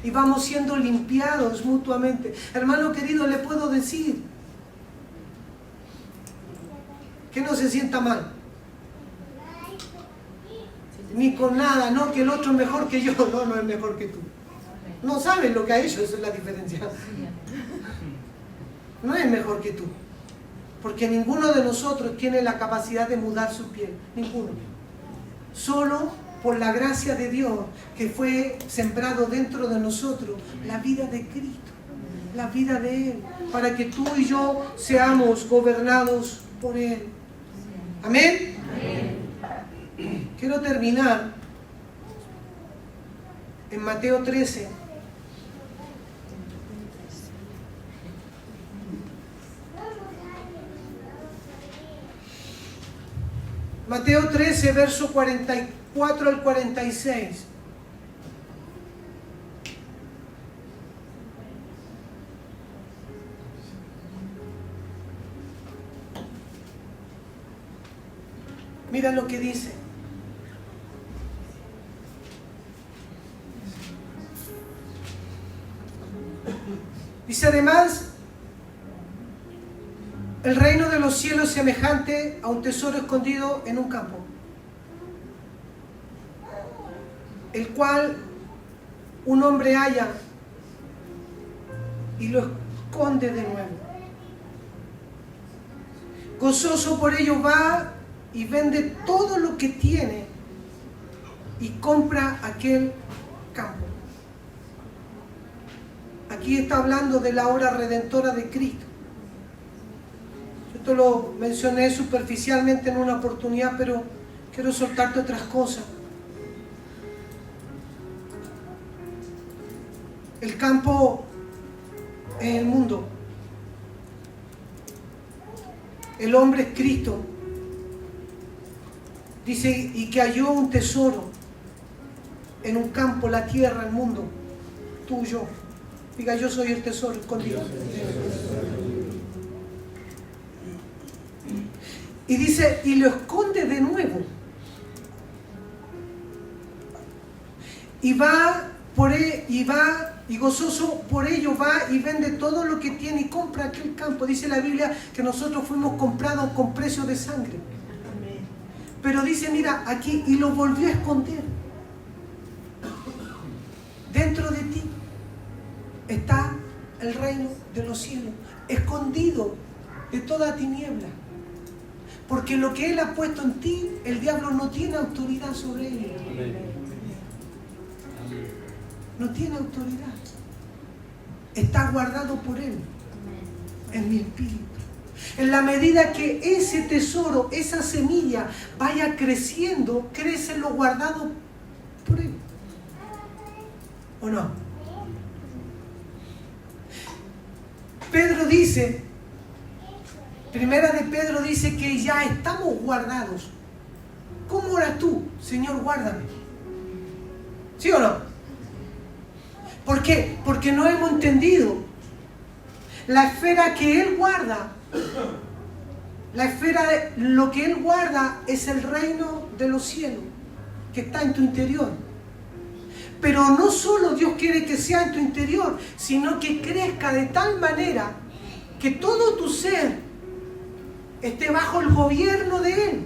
Y vamos siendo limpiados mutuamente. Hermano querido, le puedo decir que no se sienta mal. Ni con nada, no, que el otro es mejor que yo. No es mejor que tú. No sabes lo que ha hecho, esa es la diferencia. No es mejor que tú. Porque ninguno de nosotros tiene la capacidad de mudar su piel. Ninguno. Solo por la gracia de Dios que fue sembrado dentro de nosotros la vida de Cristo. La vida de Él. Para que tú y yo seamos gobernados por Él. Amén. Amén. Quiero terminar en Mateo 13. Mateo 13, verso 44 al 46. Mira lo que dice. Dice además, el reino de los cielos es semejante a un tesoro escondido en un campo, el cual un hombre halla y lo esconde de nuevo. Gozoso por ello va y vende todo lo que tiene y compra aquel campo. Aquí está hablando de la obra redentora de Cristo. Yo te lo mencioné superficialmente en una oportunidad, pero quiero soltarte otras cosas. El campo es el mundo. El hombre es Cristo. Dice, y que halló un tesoro en un campo, la tierra, el mundo, tú y yo. Diga, yo soy el tesoro escondido. Y dice, y lo esconde de nuevo. Y va por él, y gozoso por ello va y vende todo lo que tiene y compra aquel campo. Dice la Biblia que nosotros fuimos comprados con precio de sangre. Pero dice, mira, aquí, y lo volvió a esconder. Dentro de ti está el reino de los cielos, escondido de toda tiniebla. Porque lo que Él ha puesto en ti, el diablo no tiene autoridad sobre él. No tiene autoridad. Está guardado por Él en mi espíritu. En la medida que ese tesoro, esa semilla vaya creciendo, crece lo guardado por Él. ¿O no? Pedro dice, Primera de Pedro dice que ya estamos guardados. ¿Cómo oras tú? Señor, guárdame. ¿Sí o no? ¿Por qué? Porque no hemos entendido la esfera que Él guarda. La esfera de lo que Él guarda es el reino de los cielos, que está en tu interior. Pero no solo Dios quiere que sea en tu interior, sino que crezca de tal manera que todo tu ser esté bajo el gobierno de Él.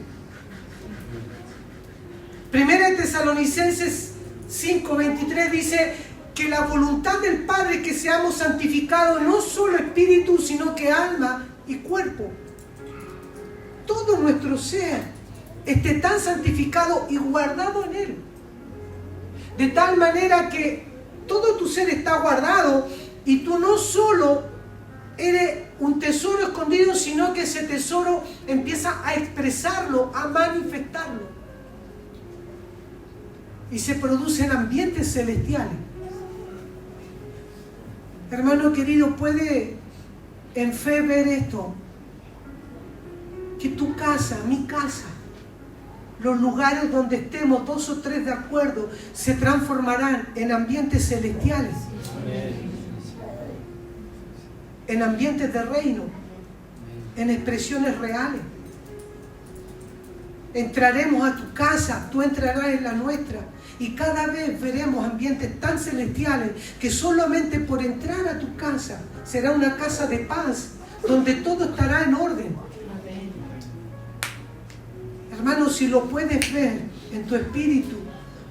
Primera de Tesalonicenses 5:23 dice que la voluntad del Padre es que seamos santificados no solo espíritu, sino que alma y cuerpo. Todo nuestro ser esté tan santificado y guardado en Él. De tal manera que todo tu ser está guardado y tú no solo eres un tesoro escondido, sino que ese tesoro empieza a expresarlo, a manifestarlo. Y se producen ambientes celestiales. Hermano querido, puede en fe ver esto. Que tu casa, mi casa, los lugares donde estemos, 2 o 3 de acuerdo, se transformarán en ambientes celestiales. Amén. En ambientes de reino, en expresiones reales. Entraremos a tu casa, tú entrarás en la nuestra, y cada vez veremos ambientes tan celestiales que solamente por entrar a tu casa será una casa de paz, donde todo estará en orden. Hermano, si lo puedes ver en tu espíritu,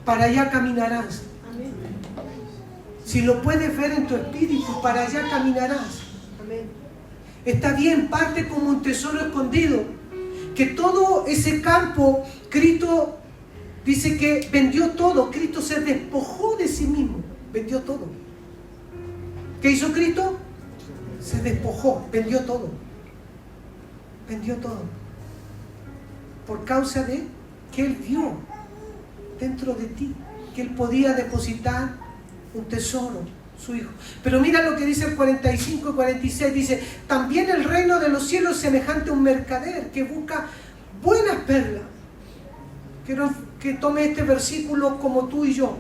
para allá caminarás. Si lo puedes ver en tu espíritu, para allá caminarás. Está bien, parte como un tesoro escondido. Que todo ese campo, Cristo dice que vendió todo. Cristo se despojó de sí mismo. Vendió todo. ¿Qué hizo Cristo? Se despojó, vendió todo. Vendió todo. Por causa de que Él vio dentro de ti que Él podía depositar un tesoro, su Hijo. Pero mira lo que dice el 45 y 46, dice, también el reino de los cielos es semejante a un mercader que busca buenas perlas. Quiero que tome este versículo como tú y yo.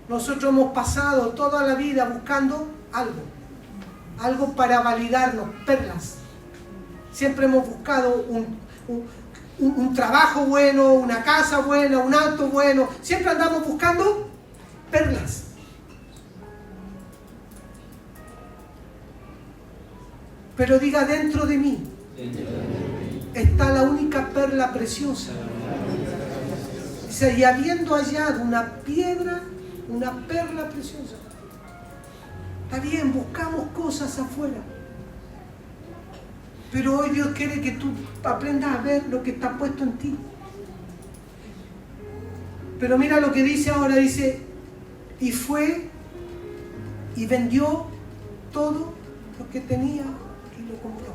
Nosotros hemos pasado toda la vida buscando algo para validarnos, perlas. Siempre hemos buscado un trabajo bueno, una casa buena, un auto bueno. Siempre andamos buscando perlas. Pero diga, dentro de mí está la única perla preciosa. Dice, y habiendo hallado una piedra, una perla preciosa. Está bien, buscamos cosas afuera. Pero hoy Dios quiere que tú aprendas a ver lo que está puesto en ti. Pero mira lo que dice ahora, dice, y fue y vendió todo lo que tenía y lo compró.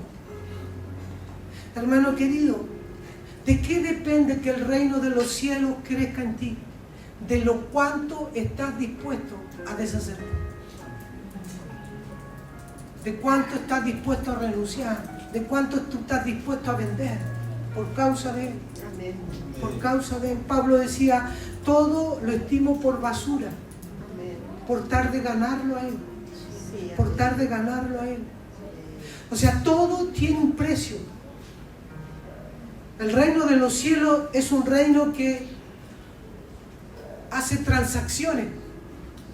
Hermano querido, ¿de qué depende que el reino de los cielos crezca en ti? De lo cuánto estás dispuesto a deshacerte. De cuánto estás dispuesto a renunciar. De cuánto tú estás dispuesto a vender por causa de Él.
Amén.
Por causa de Él. Pablo decía, todo lo estimo por basura.
Amén.
Por tal de ganarlo a Él.
Sí,
Por tal de ganarlo a Él. O sea, todo tiene un precio. El reino de los cielos es un reino que hace transacciones.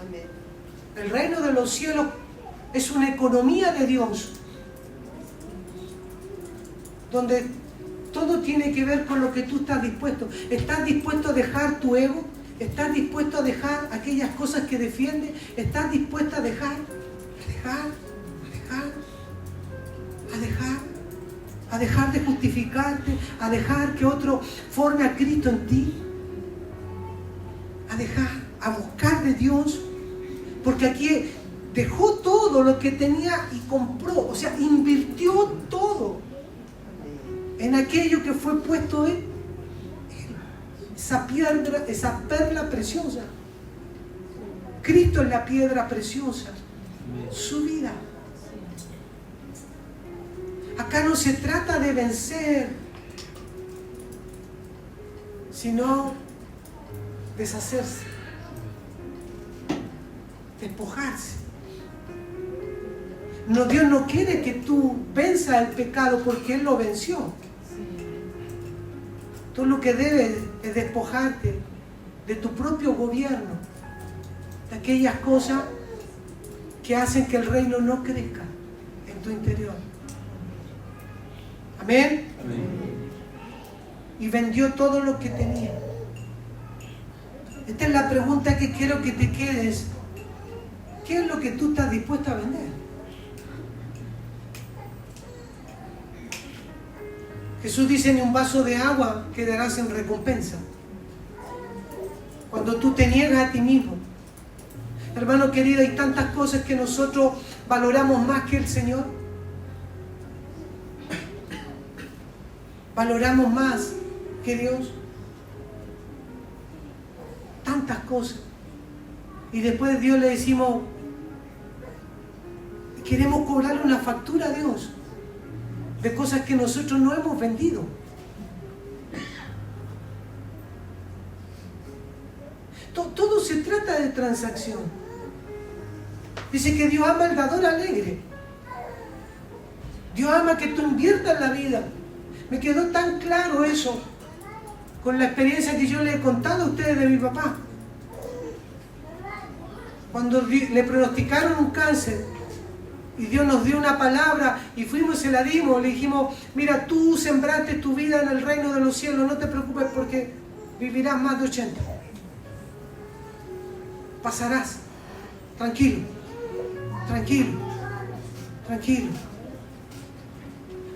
Amén.
El reino de los cielos es una economía de Dios, donde todo tiene que ver con lo que tú estás dispuesto. ¿Estás dispuesto a dejar tu ego? ¿Estás dispuesto a dejar aquellas cosas que defiendes? ¿Estás dispuesto a dejar de justificarte, a dejar que otro forme a Cristo en ti? A buscar de Dios, porque aquí dejó todo lo que tenía y compró, o sea, invirtió todo en aquello que fue puesto en esa perla preciosa. Cristo es la piedra preciosa, su vida. Acá no se trata de vencer, sino deshacerse, despojarse. No, Dios no quiere que tú venzas el pecado porque Él lo venció. Tú lo que debes es despojarte de tu propio gobierno, de aquellas cosas que hacen que el reino no crezca en tu interior. Amén.
Amén.
Y vendió todo lo que tenía. Esta es la pregunta que quiero que te quedes. ¿Qué es lo que tú estás dispuesto a vender? Jesús dice, ni un vaso de agua quedarás sin recompensa. Cuando tú te niegas a ti mismo. Hermano querido, hay tantas cosas que nosotros valoramos más que el Señor. Valoramos más que Dios. Tantas cosas. Y después Dios le decimos, queremos cobrarle una factura a Dios de cosas que nosotros no hemos vendido. Todo se trata de transacción. Dice que Dios ama al dador alegre. Dios ama que tú inviertas en la vida. Me quedó tan claro eso con la experiencia que yo le he contado a ustedes de mi papá. Cuando le pronosticaron un cáncer y Dios nos dio una palabra y fuimos y se la dimos, le dijimos, mira, tú sembraste tu vida en el reino de los cielos, no te preocupes porque vivirás más de 80. Pasarás. Tranquilo, tranquilo, tranquilo.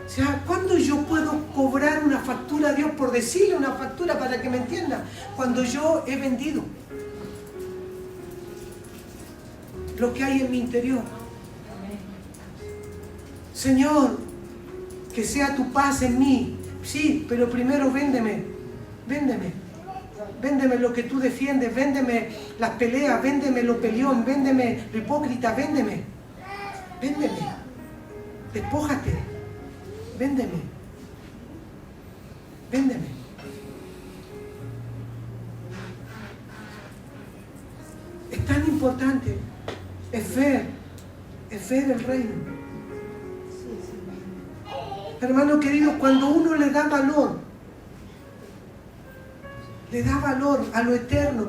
O sea, ¿cuándo yo puedo cobrar una factura a Dios por decirle una factura para que me entienda? Cuando yo he vendido lo que hay en mi interior. Señor, que sea tu paz en mí. Sí, pero primero véndeme. Véndeme lo que tú defiendes, véndeme las peleas, véndeme lo peleón, véndeme lo hipócrita, véndeme. Despójate. Véndeme. Es tan importante. Es ver el reino. Hermano querido, cuando uno le da valor a lo eterno.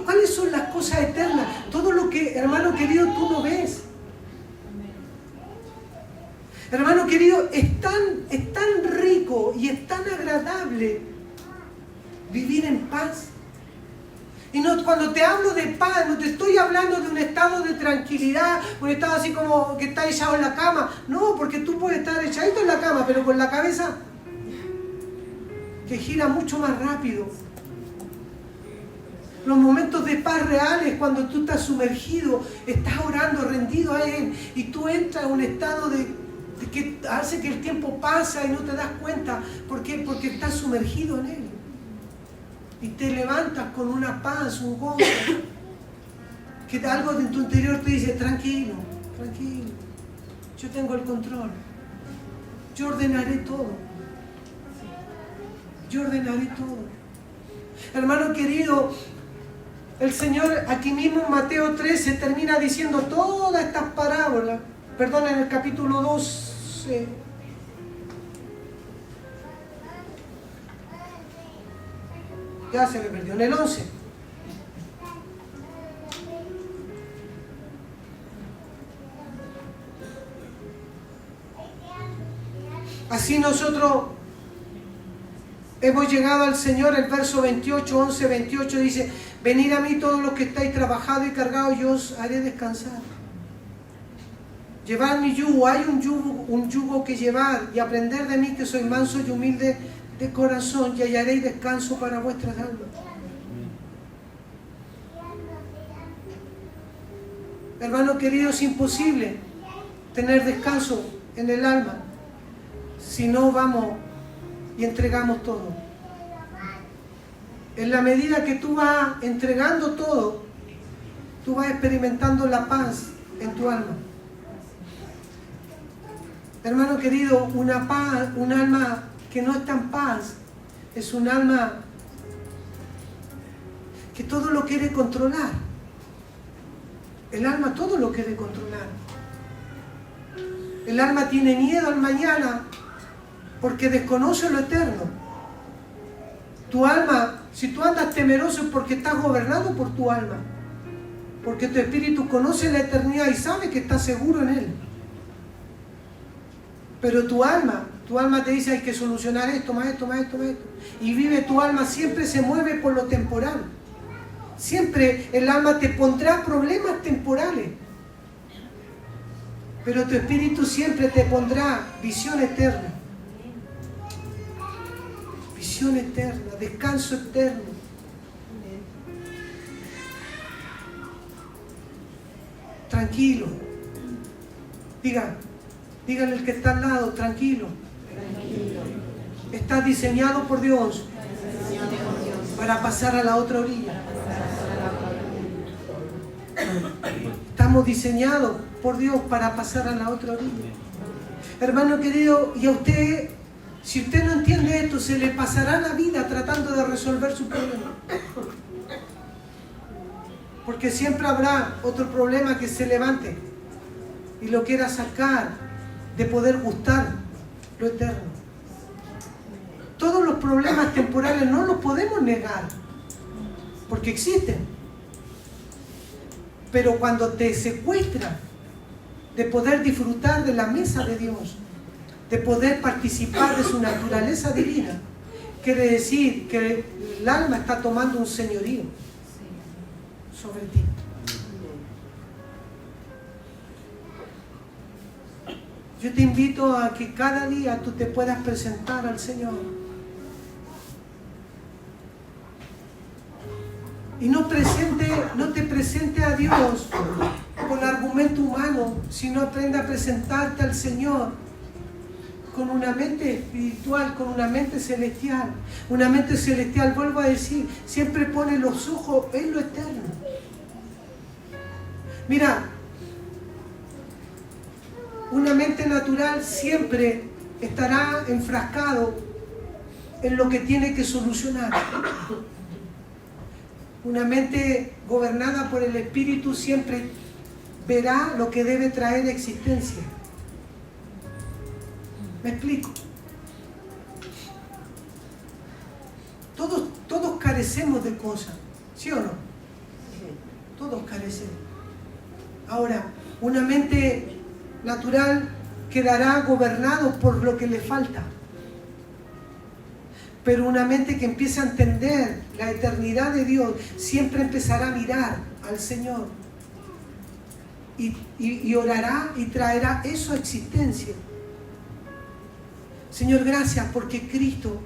¿Cuáles son las cosas eternas? Todo lo que, hermano querido, tú no ves. Hermano querido, es tan rico y es tan agradable vivir en paz, Y no, cuando te hablo de paz, no te estoy hablando de un estado de tranquilidad, un estado así como que estás echado en la cama. No, porque tú puedes estar echadito en la cama, pero con la cabeza que gira mucho más rápido. Los momentos de paz reales, cuando tú estás sumergido, estás orando, rendido a Él, y tú entras en un estado de que hace que el tiempo pasa y no te das cuenta. ¿Por qué? Porque estás sumergido en Él. Y te levantas con una paz, un gozo, que algo de tu interior te dice, tranquilo, tranquilo, yo tengo el control, yo ordenaré todo, yo ordenaré todo. Hermano querido, el Señor aquí mismo en Mateo 13 termina diciendo todas estas parábolas, perdón, en el capítulo 12, ya se me perdió, en el 11. Así nosotros hemos llegado al Señor, el verso 28, 11, 28 dice, venid a mí todos los que estáis trabajados y cargados, yo os haré descansar. Llevad mi yugo, hay un yugo que llevar y aprender de mí que soy manso y humilde de corazón y hallaréis descanso para vuestras almas. Hermano querido, es imposible tener descanso en el alma si no vamos y entregamos todo. En la medida que tú vas entregando todo, tú vas experimentando la paz en tu alma. Hermano querido, una paz, un alma que no está en paz, es un alma que todo lo quiere controlar. El alma todo lo quiere controlar. El alma tiene miedo al mañana porque desconoce lo eterno. Tu alma, si tú andas temeroso es porque estás gobernado por tu alma. Porque tu espíritu conoce la eternidad y sabe que estás seguro en Él. Pero tu alma te dice hay que solucionar esto, más esto, más esto, más esto. Y vive tu alma, siempre se mueve por lo temporal. Siempre el alma te pondrá problemas temporales. Pero tu espíritu siempre te pondrá visión eterna. Visión eterna, descanso eterno. Tranquilo. Dígale al que está al lado, tranquilo. Estás diseñado por Dios para pasar a la otra orilla. Estamos diseñados por Dios para pasar a la otra orilla. Hermano querido, y a usted, si usted no entiende esto, se le pasará la vida tratando de resolver su problema. Porque siempre habrá otro problema que se levante y lo quiera sacar de poder gustar lo eterno. Todos los problemas temporales no los podemos negar, porque existen. Pero cuando te secuestran de poder disfrutar de la mesa de Dios, de poder participar de su naturaleza divina, quiere decir que el alma está tomando un señorío sobre ti. Yo te invito a que cada día tú te puedas presentar al Señor. Y no te presente a Dios con argumento humano, sino aprende a presentarte al Señor con una mente espiritual, con una mente celestial. Una mente celestial, vuelvo a decir, siempre pone los ojos en lo eterno. Mira, una mente natural siempre estará enfrascado en lo que tiene que solucionar. Una mente gobernada por el Espíritu siempre verá lo que debe traer existencia. ¿Me explico? Todos carecemos de cosas, ¿sí o no? Todos carecemos. Ahora, una mente natural quedará gobernado por lo que le falta. Pero una mente que empiece a entender la eternidad de Dios siempre empezará a mirar al Señor y orará y traerá eso a existencia. Señor, gracias porque Cristo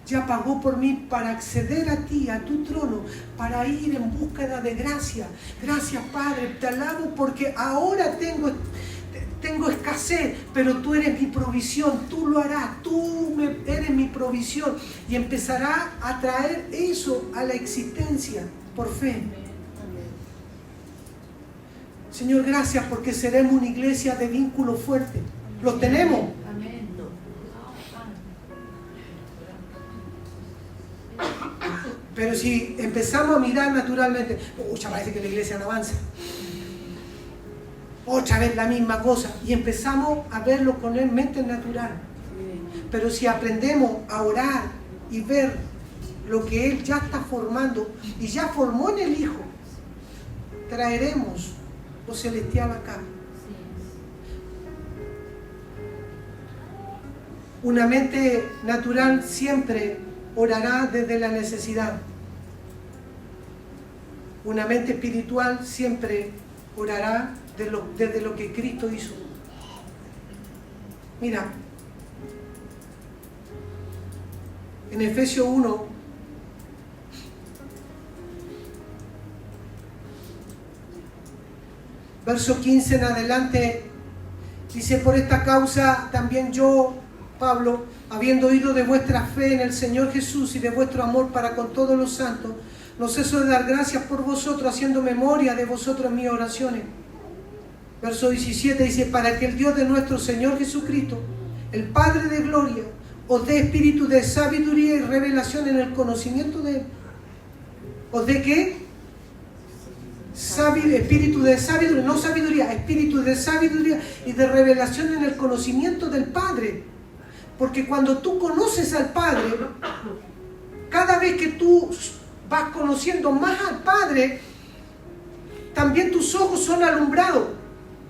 ya pagó por mí para acceder a ti, a tu trono, para ir en búsqueda de gracia. Gracias, Padre, te alabo porque ahora tengo escasez, pero tú eres mi provisión, tú lo harás, eres mi provisión y empezará a traer eso a la existencia por fe. Señor, gracias porque seremos una iglesia de vínculo fuerte. ¿Lo tenemos? Pero si empezamos a mirar naturalmente, parece que la iglesia no avanza. Otra vez la misma cosa. Y empezamos a verlo con mente natural. Pero si aprendemos a orar y ver lo que Él ya está formando y ya formó en el Hijo, traeremos lo celestial acá. Una mente natural siempre orará desde la necesidad. Una mente espiritual siempre orará desde lo que Cristo hizo. Mira, en Efesios 1, verso 15 en adelante, dice: por esta causa también yo, Pablo, habiendo oído de vuestra fe en el Señor Jesús y de vuestro amor para con todos los santos, no ceso de dar gracias por vosotros, haciendo memoria de vosotros en mis oraciones. Verso 17 dice: para que el Dios de nuestro Señor Jesucristo, el Padre de gloria, os dé espíritu de sabiduría y revelación en el conocimiento de Él. ¿Os dé qué? Espíritu de sabiduría, no sabiduría, espíritu de sabiduría y de revelación en el conocimiento del Padre. Porque cuando tú conoces al Padre, cada vez que tú vas conociendo más al Padre, también tus ojos son alumbrados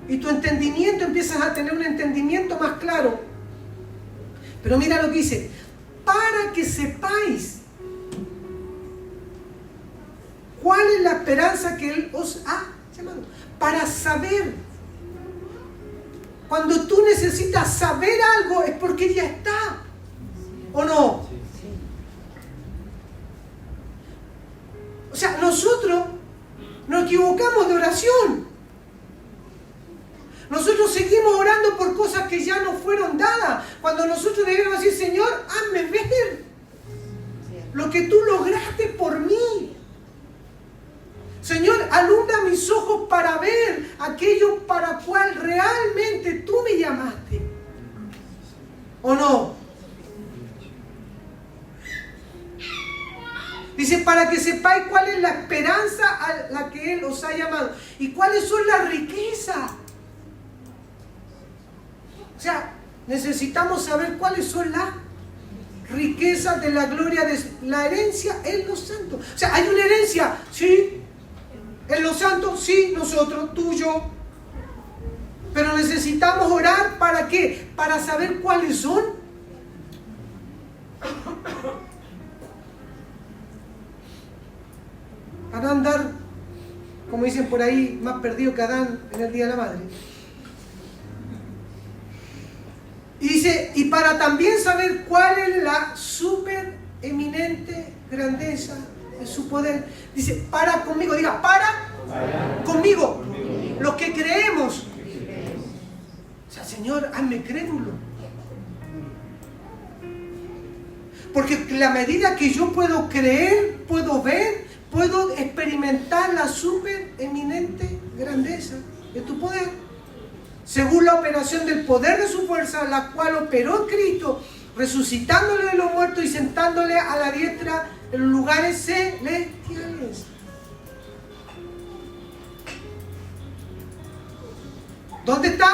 y tu entendimiento, empiezas a tener un entendimiento más claro. Pero mira lo que dice: para que sepáis cuál es la esperanza que Él os ha llamado. Para saber. Cuando tú necesitas saber algo es porque ya está. ¿O no? O sea, nosotros nos equivocamos de oración. Nosotros seguimos orando por cosas que ya nos fueron dadas, cuando nosotros debemos decir: Señor, hazme ver lo que tú lograste por mí. Señor, alumbra mis ojos para ver aquello para cual realmente tú me llamaste. ¿O no? Dice: para que sepáis cuál es la esperanza a la que Él os ha llamado y cuáles son las riquezas. O sea, necesitamos saber cuáles son las riquezas de la gloria de la herencia en los santos. O sea, hay una herencia, sí, en los santos, sí, nosotros, tú, yo. Pero necesitamos orar, ¿para qué? Para saber cuáles son. Para andar, como dicen por ahí, más perdido que Adán en el Día de la Madre. Y dice: y para también saber cuál es la super eminente grandeza de su poder. Dice: para conmigo, diga, para conmigo. Los que creemos. O sea, Señor, hazme crédulo. Porque la medida que yo puedo creer, puedo ver, puedo experimentar la super eminente grandeza de tu poder. Según la operación del poder de su fuerza, la cual operó en Cristo, resucitándole de los muertos y sentándole a la diestra en los lugares celestiales. ¿Dónde está?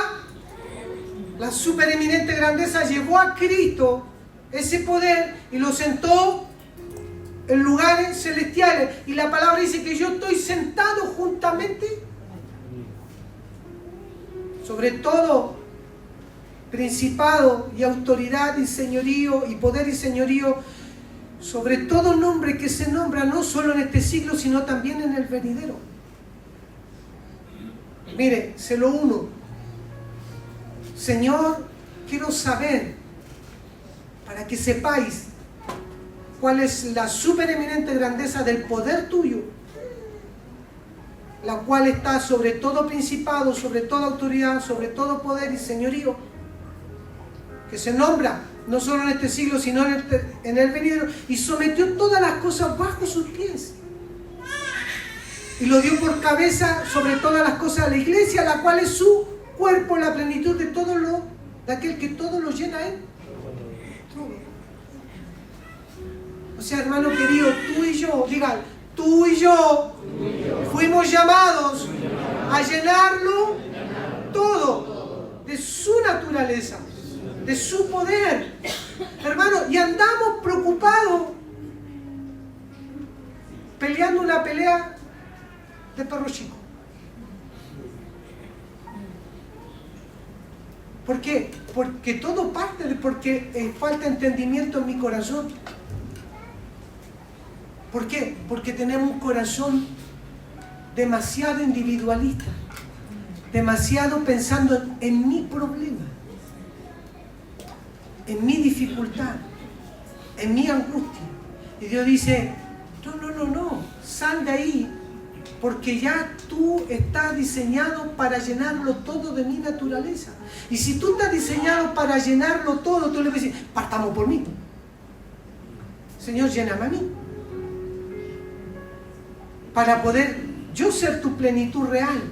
La supereminente grandeza llevó a Cristo ese poder y lo sentó en lugares celestiales. Y la palabra dice que yo estoy sentado juntamente sobre todo principado y autoridad y señorío y poder y señorío sobre todo nombre que se nombra no solo en este siglo, sino también en el venidero. Mire, se lo uno. Señor, quiero saber, para que sepáis cuál es la supereminente grandeza del poder tuyo, la cual está sobre todo principado, sobre toda autoridad, sobre todo poder y señorío, que se nombra no solo en este siglo, sino en el venidero, y sometió todas las cosas bajo sus pies. Y lo dio por cabeza sobre todas las cosas a la iglesia, la cual es su cuerpo, la plenitud de todo de aquel que todo lo llena a él. O sea, hermano querido, tú y yo, digan, tú y yo fuimos llamados a llenarlo todo de su naturaleza, de su poder. Hermano, y andamos preocupados peleando una pelea de perro chico. ¿Por qué? Porque todo parte de porque falta entendimiento en mi corazón. ¿Por qué? Porque tenemos un corazón demasiado individualista, demasiado pensando en mi problema, en mi dificultad, en mi angustia. Y Dios dice, no, sal de ahí, porque ya tú estás diseñado para llenarlo todo de mi naturaleza. Y si tú estás diseñado para llenarlo todo, tú le vas a decir, partamos por mí. Señor, lléname a mí. Para poder yo ser tu plenitud real.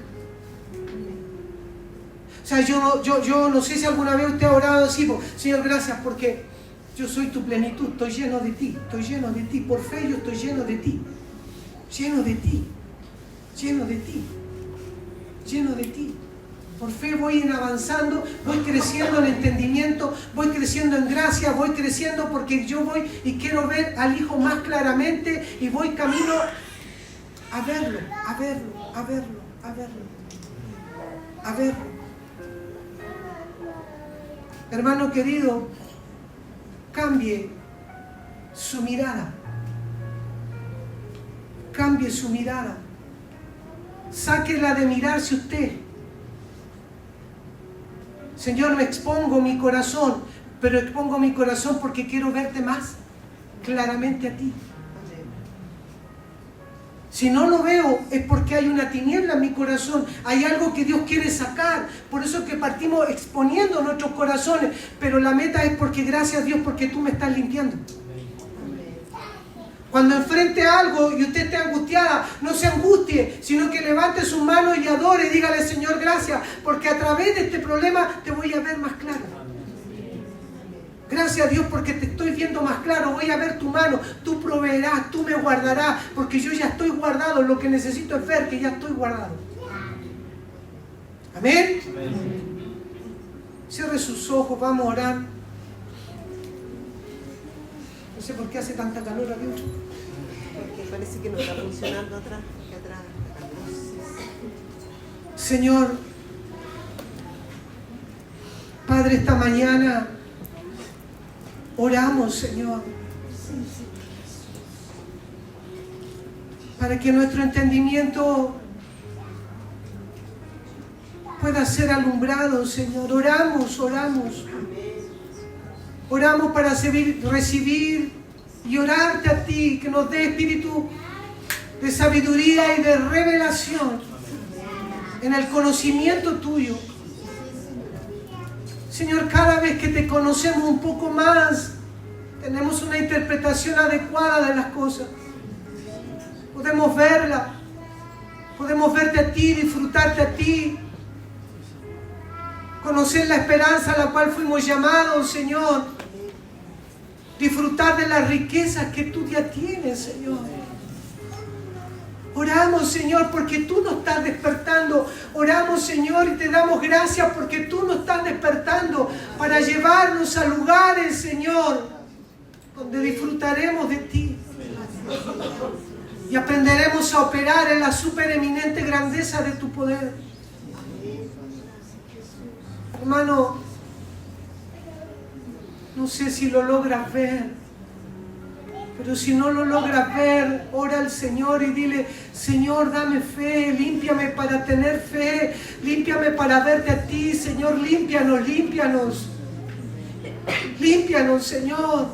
O sea, yo no sé si alguna vez usted ha orado así, Señor, gracias porque yo soy tu plenitud, estoy lleno de ti, por fe yo estoy lleno de ti, lleno de ti. Por fe voy avanzando, voy creciendo en entendimiento, voy creciendo en gracia, voy creciendo porque yo voy y quiero ver al Hijo más claramente y voy camino a verlo. Hermano querido, cambie su mirada. Sáquela de mirarse usted. Señor, me expongo mi corazón, pero expongo mi corazón porque quiero verte más claramente a ti. Si no lo veo es porque hay una tiniebla en mi corazón, hay algo que Dios quiere sacar. Por eso es que partimos exponiendo nuestros corazones, pero la meta es porque gracias a Dios, porque tú me estás limpiando. Cuando enfrente algo y usted esté angustiada, no se angustie, sino que levante sus manos y adore y dígale, Señor, gracias, porque a través de este problema te voy a ver más claro. Gracias a Dios porque te estoy viendo más claro, voy a ver tu mano, tú proveerás, tú me guardarás, porque yo ya estoy guardado, lo que necesito es ver que ya estoy guardado. Amén. Cierre sus ojos, vamos a orar. No sé por qué hace tanta calor aquí.
Porque parece que no está funcionando atrás.
Señor, Padre, esta mañana oramos, Señor, para que nuestro entendimiento pueda ser alumbrado, Señor. Oramos para recibir y orarte a ti, que nos dé espíritu de sabiduría y de revelación en el conocimiento tuyo. Señor, cada vez que te conocemos un poco más, tenemos una interpretación adecuada de las cosas. Podemos verla, podemos verte a ti, disfrutarte a ti, conocer la esperanza a la cual fuimos llamados, Señor. Disfrutar de las riquezas que tú ya tienes, Señor. Oramos, Señor, porque tú nos estás despertando. Oramos, Señor, y te damos gracias porque tú nos estás despertando para llevarnos a lugares, Señor, donde disfrutaremos de ti y aprenderemos a operar en la supereminente grandeza de tu poder. Hermano, no sé si lo logras ver, Pero si no lo logras ver, ora al Señor y dile: Señor, dame fe, límpiame para tener fe, límpiame para verte a ti, Señor, límpianos, límpianos. Límpianos, Señor.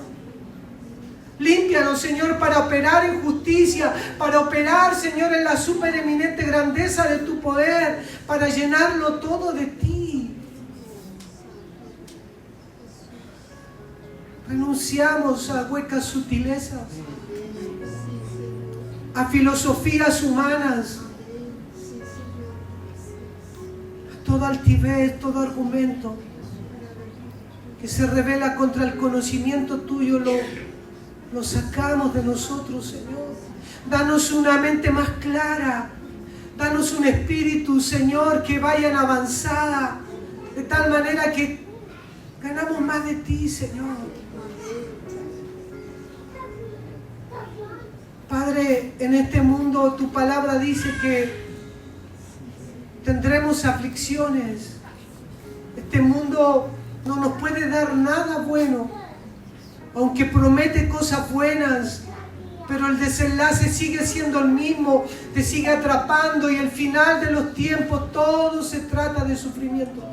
Límpianos, Señor, para operar en justicia, para operar, Señor, en la supereminente grandeza de tu poder, para llenarlo todo de ti. Renunciamos a huecas sutilezas, a filosofías humanas, a toda altivez, todo argumento que se revela contra el conocimiento tuyo, lo sacamos de nosotros, Señor. Danos una mente más clara, danos un espíritu, Señor, que vaya en avanzada, de tal manera que ganamos más de ti, Señor. Padre, en este mundo tu palabra dice que tendremos aflicciones. Este mundo no nos puede dar nada bueno, aunque promete cosas buenas, pero el desenlace sigue siendo el mismo, te sigue atrapando, y el final de los tiempos todo se trata de sufrimiento.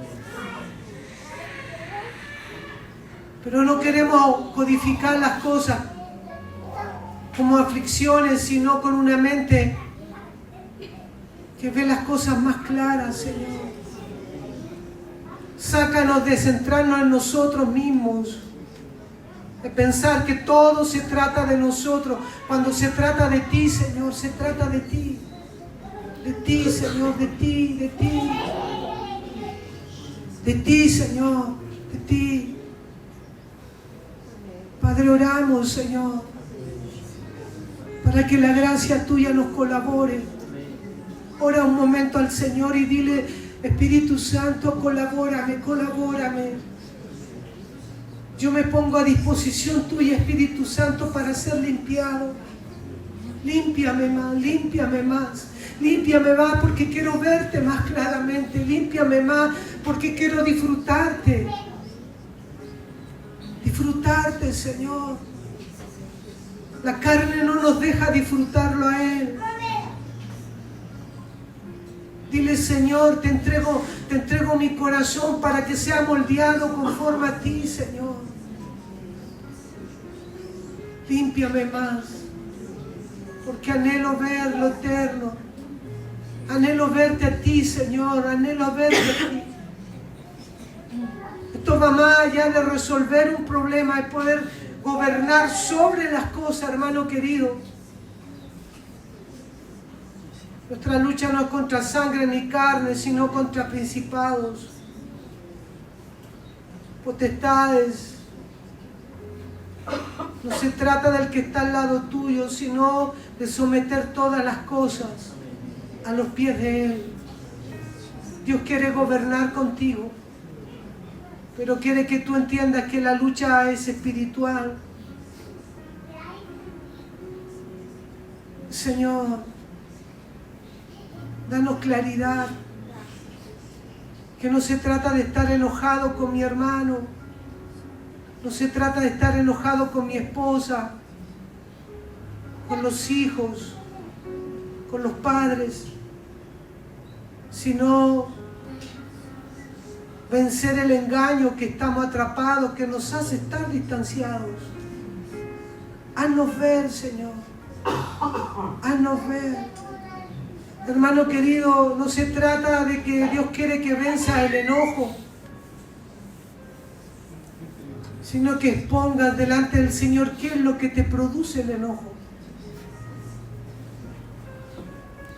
Pero no queremos codificar las cosas como aflicciones, sino con una mente que ve las cosas más claras, Señor. Sácanos de centrarnos en nosotros mismos, de pensar que todo se trata de nosotros, cuando se trata de ti, Señor, se trata de ti. De ti, Señor, de ti, de ti. De ti, Señor, de ti. Padre, oramos, Señor, para que la gracia tuya nos colabore. Ora un momento al Señor y dile: Espíritu Santo, colabórame, colabórame. Yo me pongo a disposición tuya, Espíritu Santo, para ser limpiado. Límpiame más, límpiame más. Límpiame más porque quiero verte más claramente. Límpiame más porque quiero disfrutarte. Disfrutarte, Señor. La carne no nos deja disfrutarlo a Él. Dile: Señor, te entrego mi corazón para que sea moldeado conforme a ti, Señor. Límpiame más, porque anhelo ver lo eterno. Anhelo verte a ti, Señor, anhelo verte a ti. Esto va más allá de resolver un problema, es poder gobernar sobre las cosas, hermano querido. Nuestra lucha no es contra sangre ni carne, sino contra principados, potestades. No se trata del que está al lado tuyo, sino de someter todas las cosas a los pies de Él. Dios quiere gobernar contigo, pero quiere que tú entiendas que la lucha es espiritual. Señor, danos claridad, que no se trata de estar enojado con mi hermano, no se trata de estar enojado con mi esposa, con los hijos, con los padres, sino vencer el engaño que estamos atrapados, que nos hace estar distanciados. Haznos ver, Señor, haznos ver. Hermano querido, no se trata de que Dios quiere que venza el enojo, sino que expongas delante del Señor qué es lo que te produce el enojo.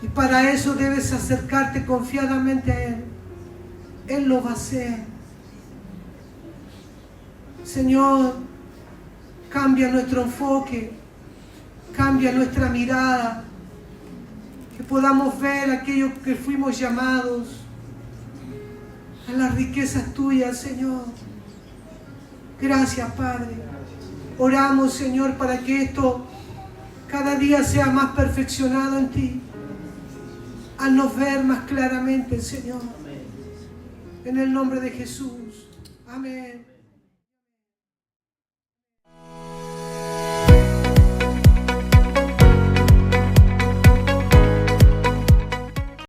Y para eso debes acercarte confiadamente a Él. Él lo va a hacer. Señor, cambia nuestro enfoque, cambia nuestra mirada, que podamos ver aquello que fuimos llamados, a las riquezas tuyas, Señor. Gracias, Padre. Oramos, Señor, para que esto cada día sea más perfeccionado en ti. Haznos ver más claramente, Señor. En el nombre de Jesús. Amén.